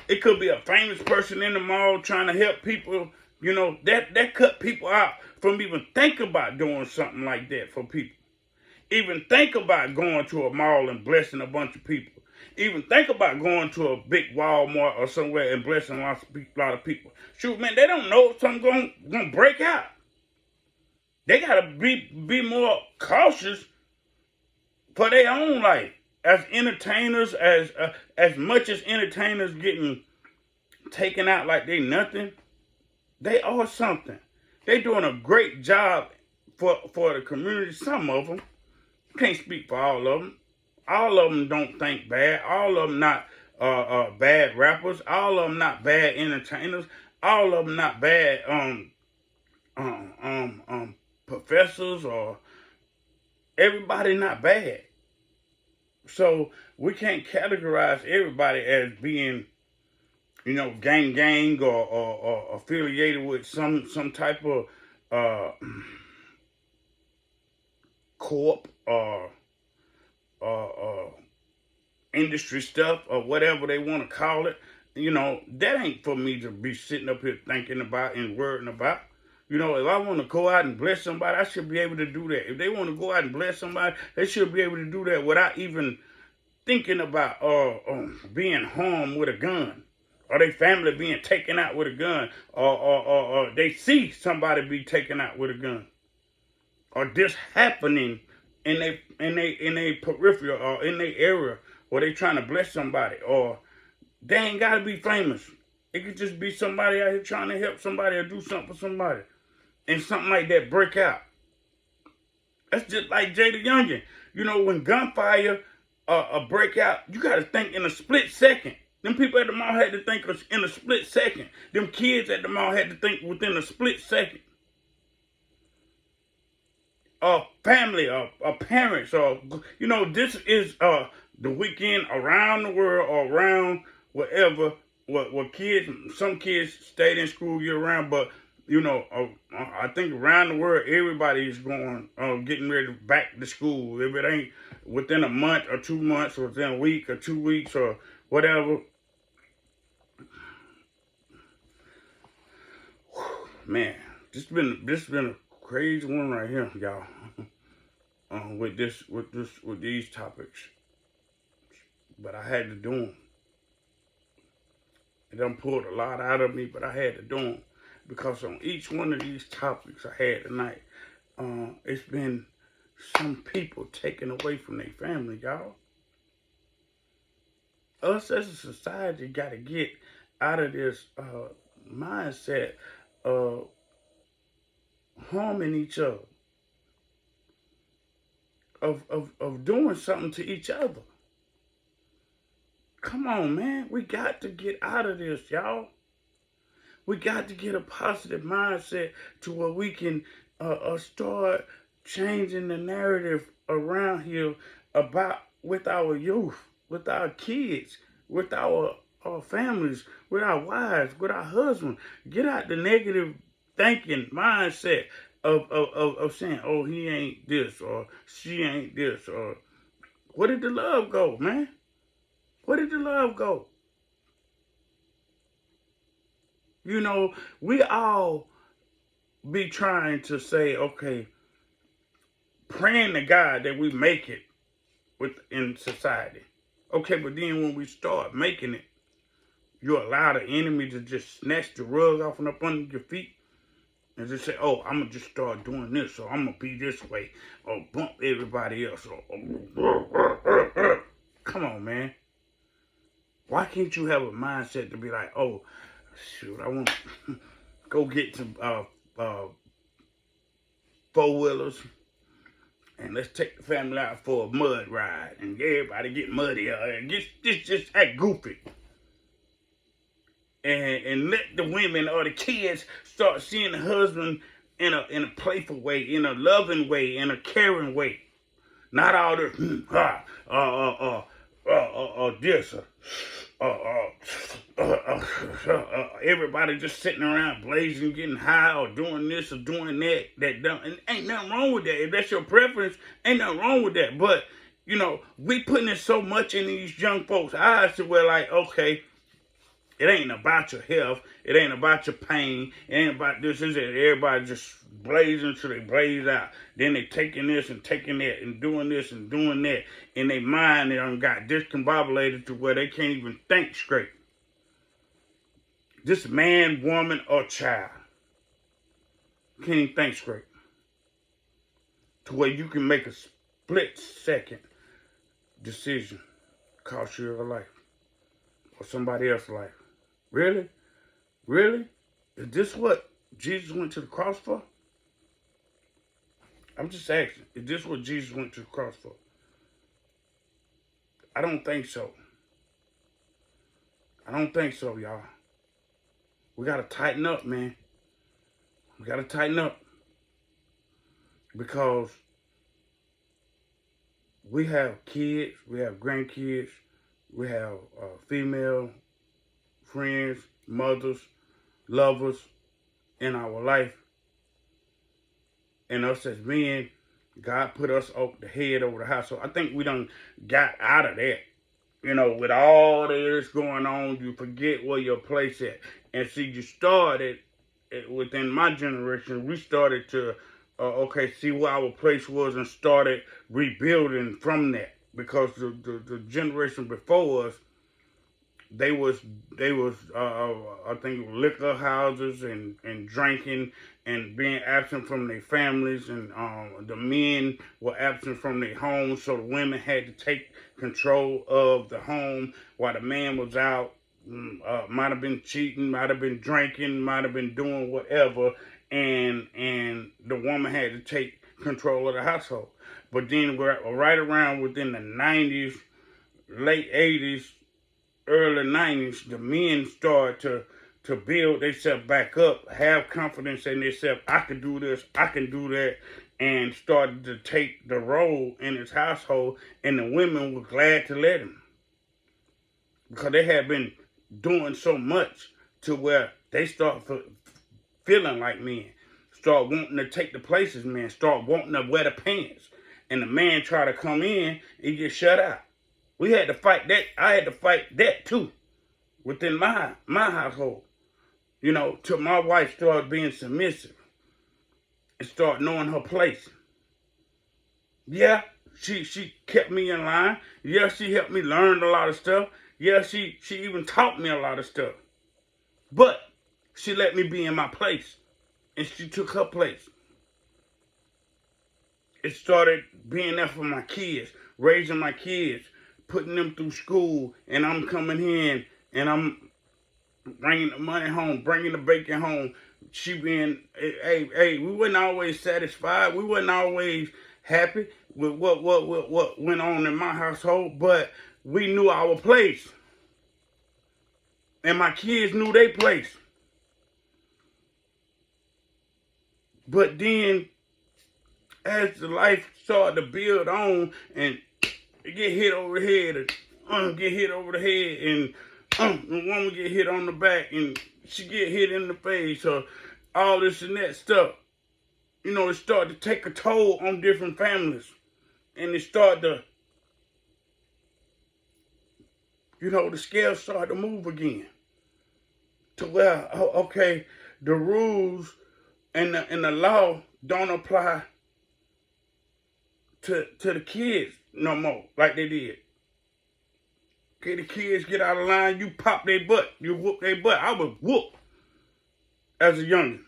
Speaker 1: It could be a famous person in the mall trying to help people. You know, that cut people out from even thinking about doing something like that for people. Even think about going to a mall and blessing a bunch of people. Even think about going to a big Walmart or somewhere and blessing a lot of people. Shoot, man, they don't know if something's gonna break out. They gotta be more cautious for their own life. As entertainers, as much as entertainers getting taken out like they nothing, they are something. They doing a great job for the community. Some of them. Can't speak for all of them. All of them don't think bad. All of them not bad rappers. All of them not bad entertainers. All of them not bad professors, or everybody not bad. So we can't categorize everybody as being, you know, gang or affiliated with some type of corp or industry stuff or whatever they want to call it. You know, that ain't for me to be sitting up here thinking about and worrying about. You know, if I want to go out and bless somebody, I should be able to do that. If they want to go out and bless somebody, they should be able to do that without even thinking about being harmed with a gun, or their family being taken out with a gun, or they see somebody be taken out with a gun, or this happening in a peripheral or in their area where they trying to bless somebody, or they ain't gotta be famous. It could just be somebody out here trying to help somebody or do something for somebody, and something like that break out. That's just like Jaydayoungin. You know, when gunfire break out, you gotta think in a split second. Them people at the mall had to think in a split second. Them kids at the mall had to think within a split second. Family, parents, you know, this is the weekend around the world or around wherever, what kids, some kids stayed in school year round, but you know, I think around the world everybody is going, getting ready back to school. If it ain't within a month or 2 months, or within a week or 2 weeks or whatever. Man, this been a crazy one right here, y'all. With these topics, but I had to do them. It done pulled a lot out of me, but I had to do them because on each one of these topics I had tonight, it's been some people taken away from their family, y'all. Us as a society got to get out of this mindset of harming each other, of doing something to each other. Come on, man. We got to get out of this, y'all. We got to get a positive mindset to where we can start changing the narrative around here about with our youth, with our kids, with our families, with our wives, with our husbands. Get out the negative thinking mindset of saying, oh, he ain't this, or she ain't this, or where did the love go, man? Where did the love go? You know, we all be trying to say, okay, praying to God that we make it in society. Okay, but then when we start making it, you allow the enemy to just snatch the rug off and up under your feet and just say, oh, I'm going to just start doing this, or I'm going to be this way, or bump everybody else. Or come on, man. Why can't you have a mindset to be like, oh, shoot, I want to go get some four-wheelers, and let's take the family out for a mud ride, and everybody get muddy, and just act goofy. And let the women or the kids start seeing the husband in a playful way, in a loving way, in a caring way. Not all this, this, everybody just sitting around blazing, getting high, or doing this or doing that. And ain't nothing wrong with that. If that's your preference, ain't nothing wrong with that. But we putting it so much in these young folks' eyes to where, like, okay, it ain't about your health. It ain't about your pain. It ain't about this. Everybody just blazing till they blaze out. Then they taking this and taking that and doing this and doing that. In their mind, they done got discombobulated to where they can't even think straight. This man, woman, or child can't even think straight. To where you can make a split-second decision cost you your life or somebody else's life. Really? Really? Is this what Jesus went to the cross for? I'm just asking. Is this what Jesus went to the cross for? I don't think so. I don't think so, y'all. We got to tighten up, man. We got to tighten up. Because we have kids, we have grandkids, we have female friends, mothers, lovers in our life. And us as men, God put us over the head over the house. So I think we done got out of that. With all this going on, you forget where your place at. And see, you started, within my generation, we started to, see where our place was and started rebuilding from that. Because the generation before us, they was I think liquor houses and drinking and being absent from their families, and the men were absent from their homes, so the women had to take control of the home while the man was out. Might have been cheating, might have been drinking, might have been doing whatever, and the woman had to take control of the household. But then right around within the 90s, late 80s, early 90s, the men started to build themselves back up, have confidence in themselves. I can do this, I can do that, and started to take the role in his household, and the women were glad to let him. Because they had been doing so much to where they start feeling like men, start wanting to take the places men, start wanting to wear the pants, and the man try to come in and get shut out. We had to fight that. I had to fight that too within my household. Till my wife started being submissive and start knowing her place. Yeah, she kept me in line. Yeah, she helped me learn a lot of stuff. Yeah, she even taught me a lot of stuff. But she let me be in my place, and she took her place. It started being there for my kids, raising my kids, putting them through school, and I'm coming in and I'm bringing the money home, bringing the bacon home. She being, hey, we wasn't always satisfied. We wasn't always happy with what went on in my household, but we knew our place. And my kids knew their place. But then, as the life started to build on and get hit over the head, and get hit over the head, and the woman get hit on the back, and she get hit in the face, or all this and that stuff. It started to take a toll on different families. And it started to, the scales started to move again. To where, okay, the rules and the law don't apply to the kids no more like they did. Okay, the kids get out of line, you pop their butt, you whoop their butt. I was whooped as a youngin'.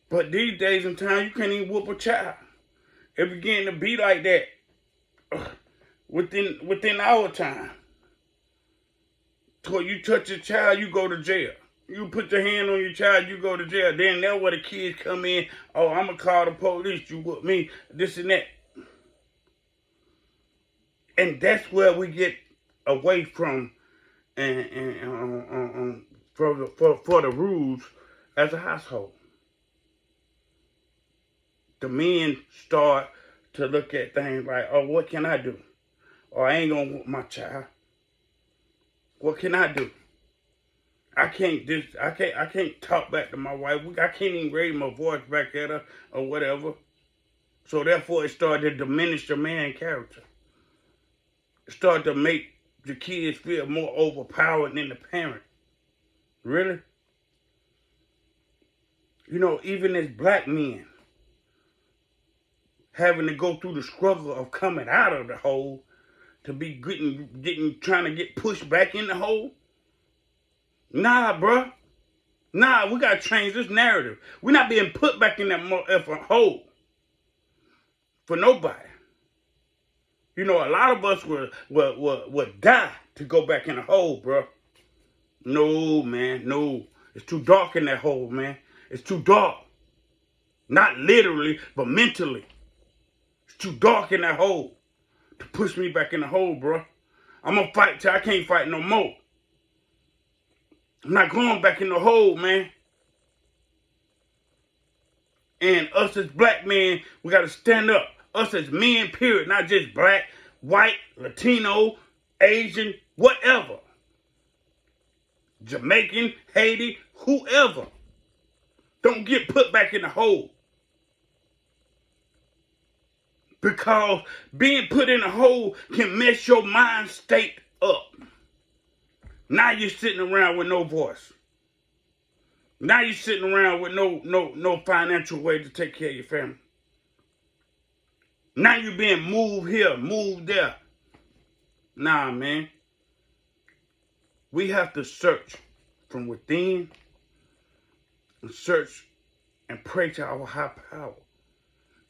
Speaker 1: But these days and time, you can't even whoop a child. It began to be like that within our time. So you touch a child, you go to jail. You put your hand on your child, you go to jail. Then that's where the kids come in. Oh, I'm going to call the police. You whoop me, this and that. And that's where we get away from for the rules as a household. The men start to look at things like, oh, what can I do? Or I ain't going to whoop my child. What can I do? I can't talk back to my wife. I can't even raise my voice back at her or whatever. So therefore, it started to diminish the man's character. It started to make the kids feel more overpowered than the parent. Really? You know, even as black men, having to go through the struggle of coming out of the hole to be trying to get pushed back in the hole. Nah, bruh. Nah, we gotta change this narrative. We're not being put back in that motherfucking hole for nobody. You know, a lot of us would die to go back in the hole, bruh. No, man, no. It's too dark in that hole, man. It's too dark. Not literally, but mentally. It's too dark in that hole to push me back in the hole, bruh. I'm gonna fight till I can't fight no more. I'm not going back in the hole, man. And us as black men, we got to stand up. Us as men, period. Not just black, white, Latino, Asian, whatever. Jamaican, Haiti, whoever. Don't get put back in the hole. Because being put in a hole can mess your mind state up. Now you're sitting around with no voice. Now you're sitting around with no financial way to take care of your family. Now you're being moved here, moved there. Nah, man. We have to search from within and search and pray to our high power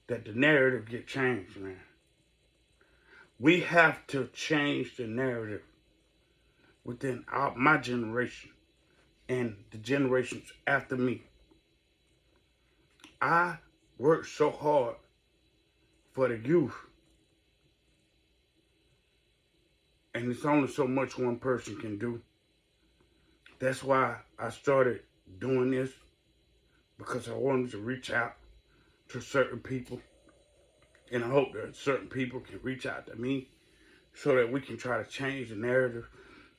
Speaker 1: that the narrative get changed, man. We have to change the narrative within my generation and the generations after me. I worked so hard for the youth, and it's only so much one person can do. That's why I started doing this, because I wanted to reach out to certain people, and I hope that certain people can reach out to me so that we can try to change the narrative.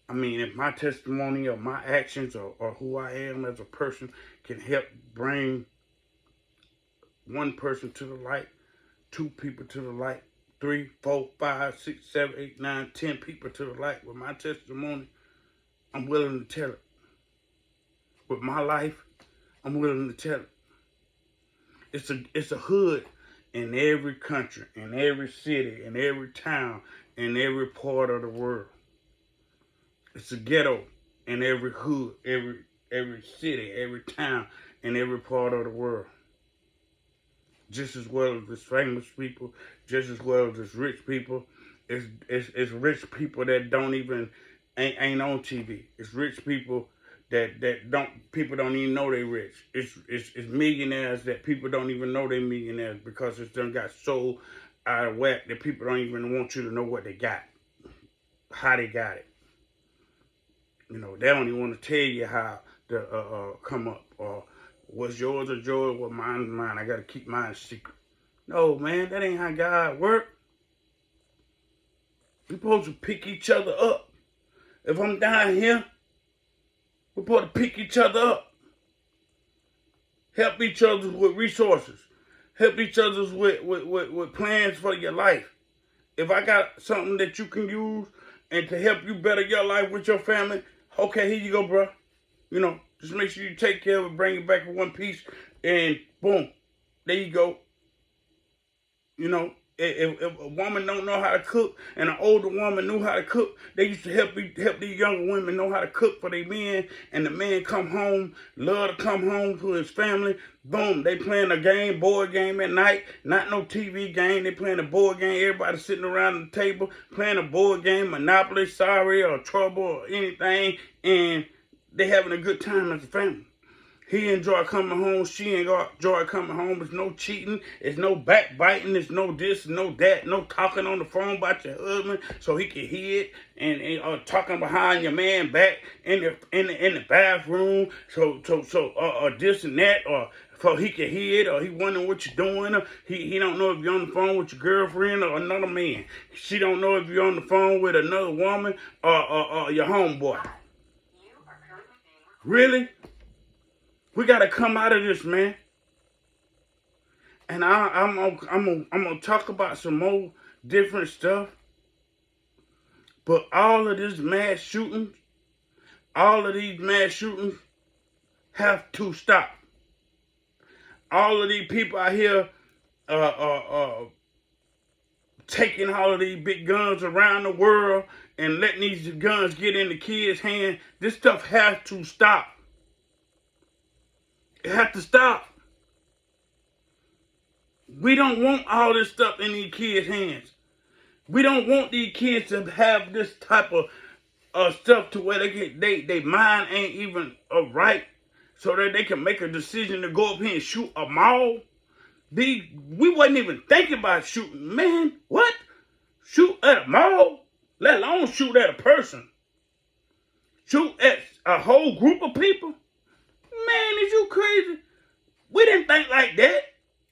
Speaker 1: I mean, if my testimony or my actions or who I am as a person can help bring one person to the light, 2 people to the light, 3, 4, 5, 6, 7, 8, 9, 10 people to the light with my testimony, I'm willing to tell it. With my life, I'm willing to tell it. It's a hood in every country, in every city, in every town, in every part of the world. It's a ghetto in every hood, every city, every town, in every part of the world. Just as well as there's famous people, just as well as there's rich people. It's rich people that ain't on TV. It's rich people that people don't even know they rich. It's millionaires that people don't even know they millionaires because it's done got so out of whack that people don't even want you to know what they got, how they got it. You know, they don't even want to tell you how to come up, or what's yours is yours, what mine is mine. I got to keep mine secret. No, man, that ain't how God work. We supposed to pick each other up. If I'm down here, we're supposed to pick each other up. Help each other with resources. Help each other with plans for your life. If I got something that you can use and to help you better your life with your family, okay, here you go, bro. You know, just make sure you take care of it, bring it back in one piece, and boom, there you go. You know, if a woman don't know how to cook and an older woman knew how to cook, they used to help these younger women know how to cook for their men, and the man come home, love to come home to his family. Boom, they playing a game, board game at night, not no TV game. They playing a board game, everybody sitting around the table, playing a board game, Monopoly, Sorry, or Trouble, or anything, and they having a good time as a family. He enjoy coming home, she enjoy coming home. There's no cheating, there's no backbiting, there's no this, no that, no talking on the phone about your husband so he can hear it, and talking behind your man back in the bathroom, so this and that, or For he can hear it, or he wondering what you're doing, or he don't know if you're on the phone with your girlfriend or another man. She don't know if you're on the phone with another woman or your homeboy. Really? We gotta come out of this, man. And I'm gonna talk about some more different stuff. But all of this mass shootings, all of these mass shootings have to stop. All of these people out here taking all of these big guns around the world and letting these guns get in the kids' hands. This stuff has to stop. It has to stop. We don't want all this stuff in these kids' hands. We don't want these kids to have this type of stuff to where they mind ain't even right, so that they can make a decision to go up here and shoot a mall. We wasn't even thinking about shooting, man. What? Shoot at a mall? Let alone shoot at a person. Shoot at a whole group of people? Man, is you crazy? We didn't think like that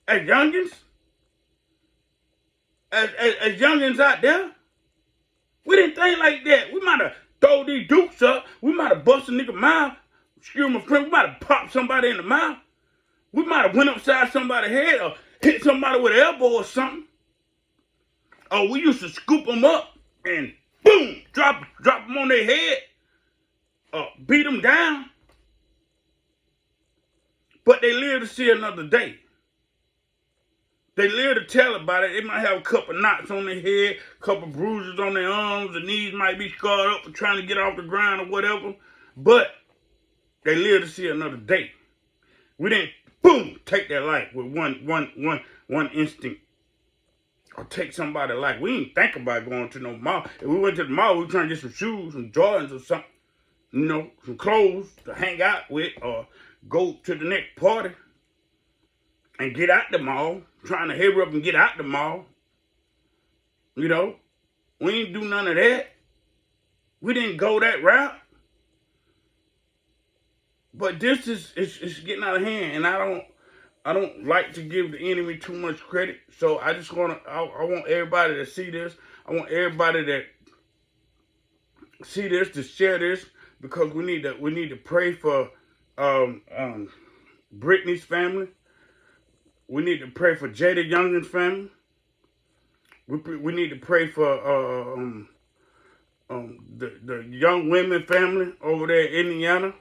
Speaker 1: as youngins. As youngins out there. We didn't think like that. We might have thrown these dukes up. We might have busted a nigga mouth. Excuse my friend. We might have popped somebody in the mouth. We might have went upside somebody's head or hit somebody with an elbow or something. Oh, we used to scoop them up and boom, drop them on their head, beat them down. But they live to see another day. They live to tell about it. They might have a couple knots on their head, a couple bruises on their arms, the knees might be scarred up for trying to get off the ground or whatever. But they live to see another day. We didn't, boom, take their life with one instinct. Or take somebody's life. We didn't think about going to no mall. If we went to the mall, we were trying to get some shoes, some Jordans or something. You know, some clothes to hang out with or go to the next party and get out the mall. Trying to hurry up and get out the mall. You know, we didn't do none of that. We didn't go that route. But this is getting out of hand, and I don't like to give the enemy too much credit. So I just I want everybody to see this. I want everybody that see this to share this, because we need to pray for Brittney's family. We need to pray for Jaydayoungin's family. We need to pray for the young women family over there in Indiana.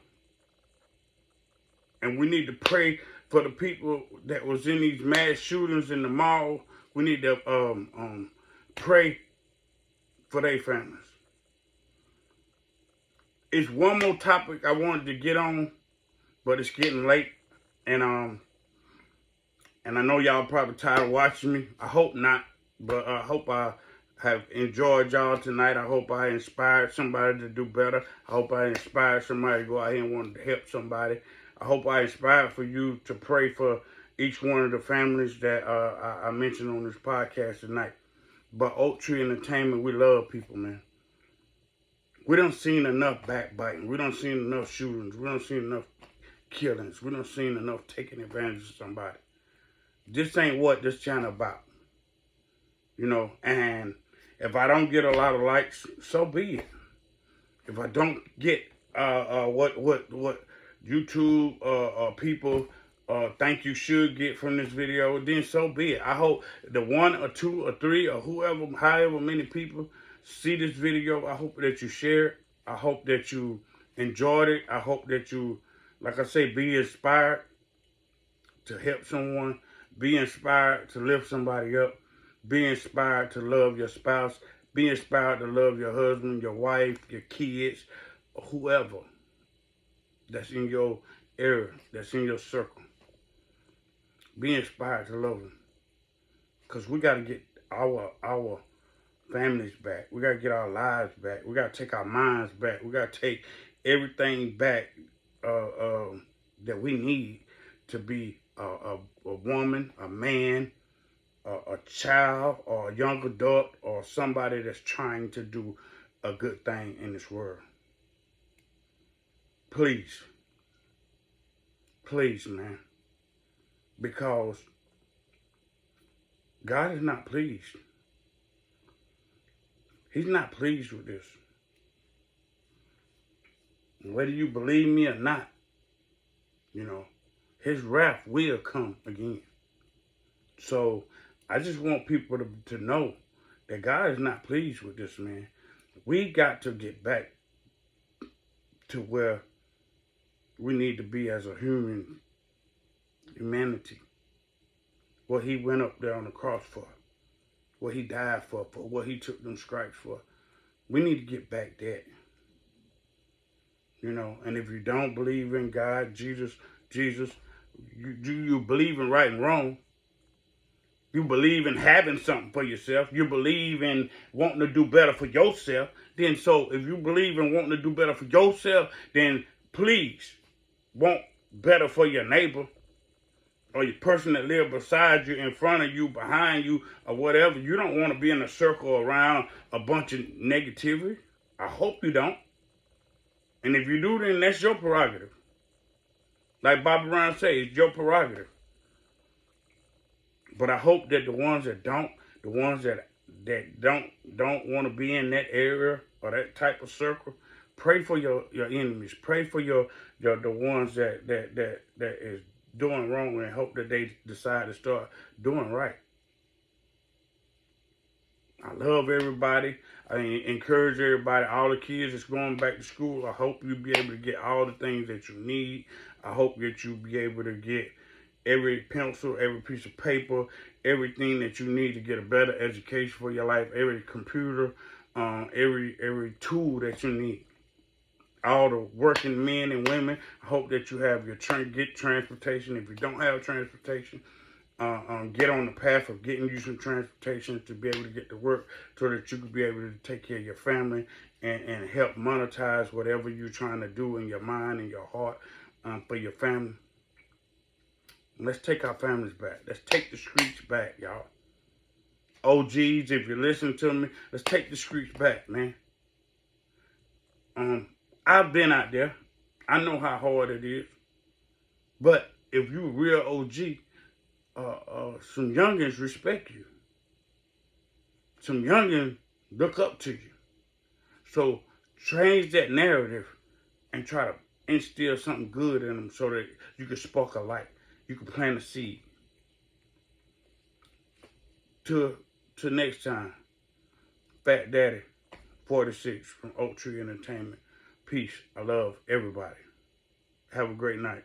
Speaker 1: And we need to pray for the people that was in these mass shootings in the mall. We need to pray for their families. It's one more topic I wanted to get on, but it's getting late. And I know y'all probably tired of watching me. I hope not, but I hope I have enjoyed y'all tonight. I hope I inspired somebody to do better. I hope I inspired somebody to go out here and want to help somebody. I hope I inspired for you to pray for each one of the families that I mentioned on this podcast tonight. But Oak Tree Entertainment, we love people, man. We don't seen enough backbiting. We don't seen enough shootings. We don't seen enough killings. We don't seen enough taking advantage of somebody. This ain't what this channel about. You know, and if I don't get a lot of likes, so be it. If I don't get what YouTube people think you should get from this video, then so be it. I hope the 1 or 2 or 3 or whoever, however many people see this video, I hope that you share it. I hope that you enjoyed it. I hope that you, like I say, be inspired to help someone. Be inspired to lift somebody up. Be inspired to love your spouse. Be inspired to love your husband, your wife, your kids, or whoever that's in your area, that's in your circle. Be inspired to love them. Because we got to get our families back. We got to get our lives back. We got to take our minds back. We got to take everything back that we need to be a woman, a man, a child, or a young adult, or somebody that's trying to do a good thing in this world. Please. Please, man. because God is not pleased. He's not pleased with this. Whether you believe me or not, you know, his wrath will come again. So I just want people to know that God is not pleased with this, man. We got to get back to where we need to be as a humanity. What he went up there on the cross for. What he died for what he took them stripes for. We need to get back that. You know, and if you don't believe in God, Jesus, you believe in right and wrong. You believe in having something for yourself. You believe in wanting to do better for yourself. Then so if you believe in wanting to do better for yourself, then please want better for your neighbor or your person that live beside you, in front of you, behind you, or whatever. You don't want to be in a circle around a bunch of negativity. I hope you don't. And if you do, then that's your prerogative. Like Bobby Brown says, it's your prerogative. But I hope that the ones that don't, the ones that don't want to be in that area or that type of circle, pray for your enemies. Pray for the ones that is doing wrong, and hope that they decide to start doing right. I love everybody. I encourage everybody, all the kids that's going back to school. I hope you'll be able to get all the things that you need. I hope that you'll be able to get every pencil, every piece of paper, everything that you need to get a better education for your life, every computer, every tool that you need. All the working men and women, I hope that you have your get transportation. If you don't have transportation, get on the path of getting you some transportation to be able to get to work so that you can be able to take care of your family and help monetize whatever you're trying to do in your mind and your heart for your family. Let's take our families back. Let's take the streets back, y'all. OGs, if you're listening to me, let's take the streets back, man. I've been out there. I know how hard it is. But if you're a real OG, some youngins respect you. Some youngins look up to you. So change that narrative and try to instill something good in them so that you can spark a light. You can plant a seed. Till next time, Fat Daddy 46 from Oak Tree Entertainment. Peace. I love everybody. Have a great night.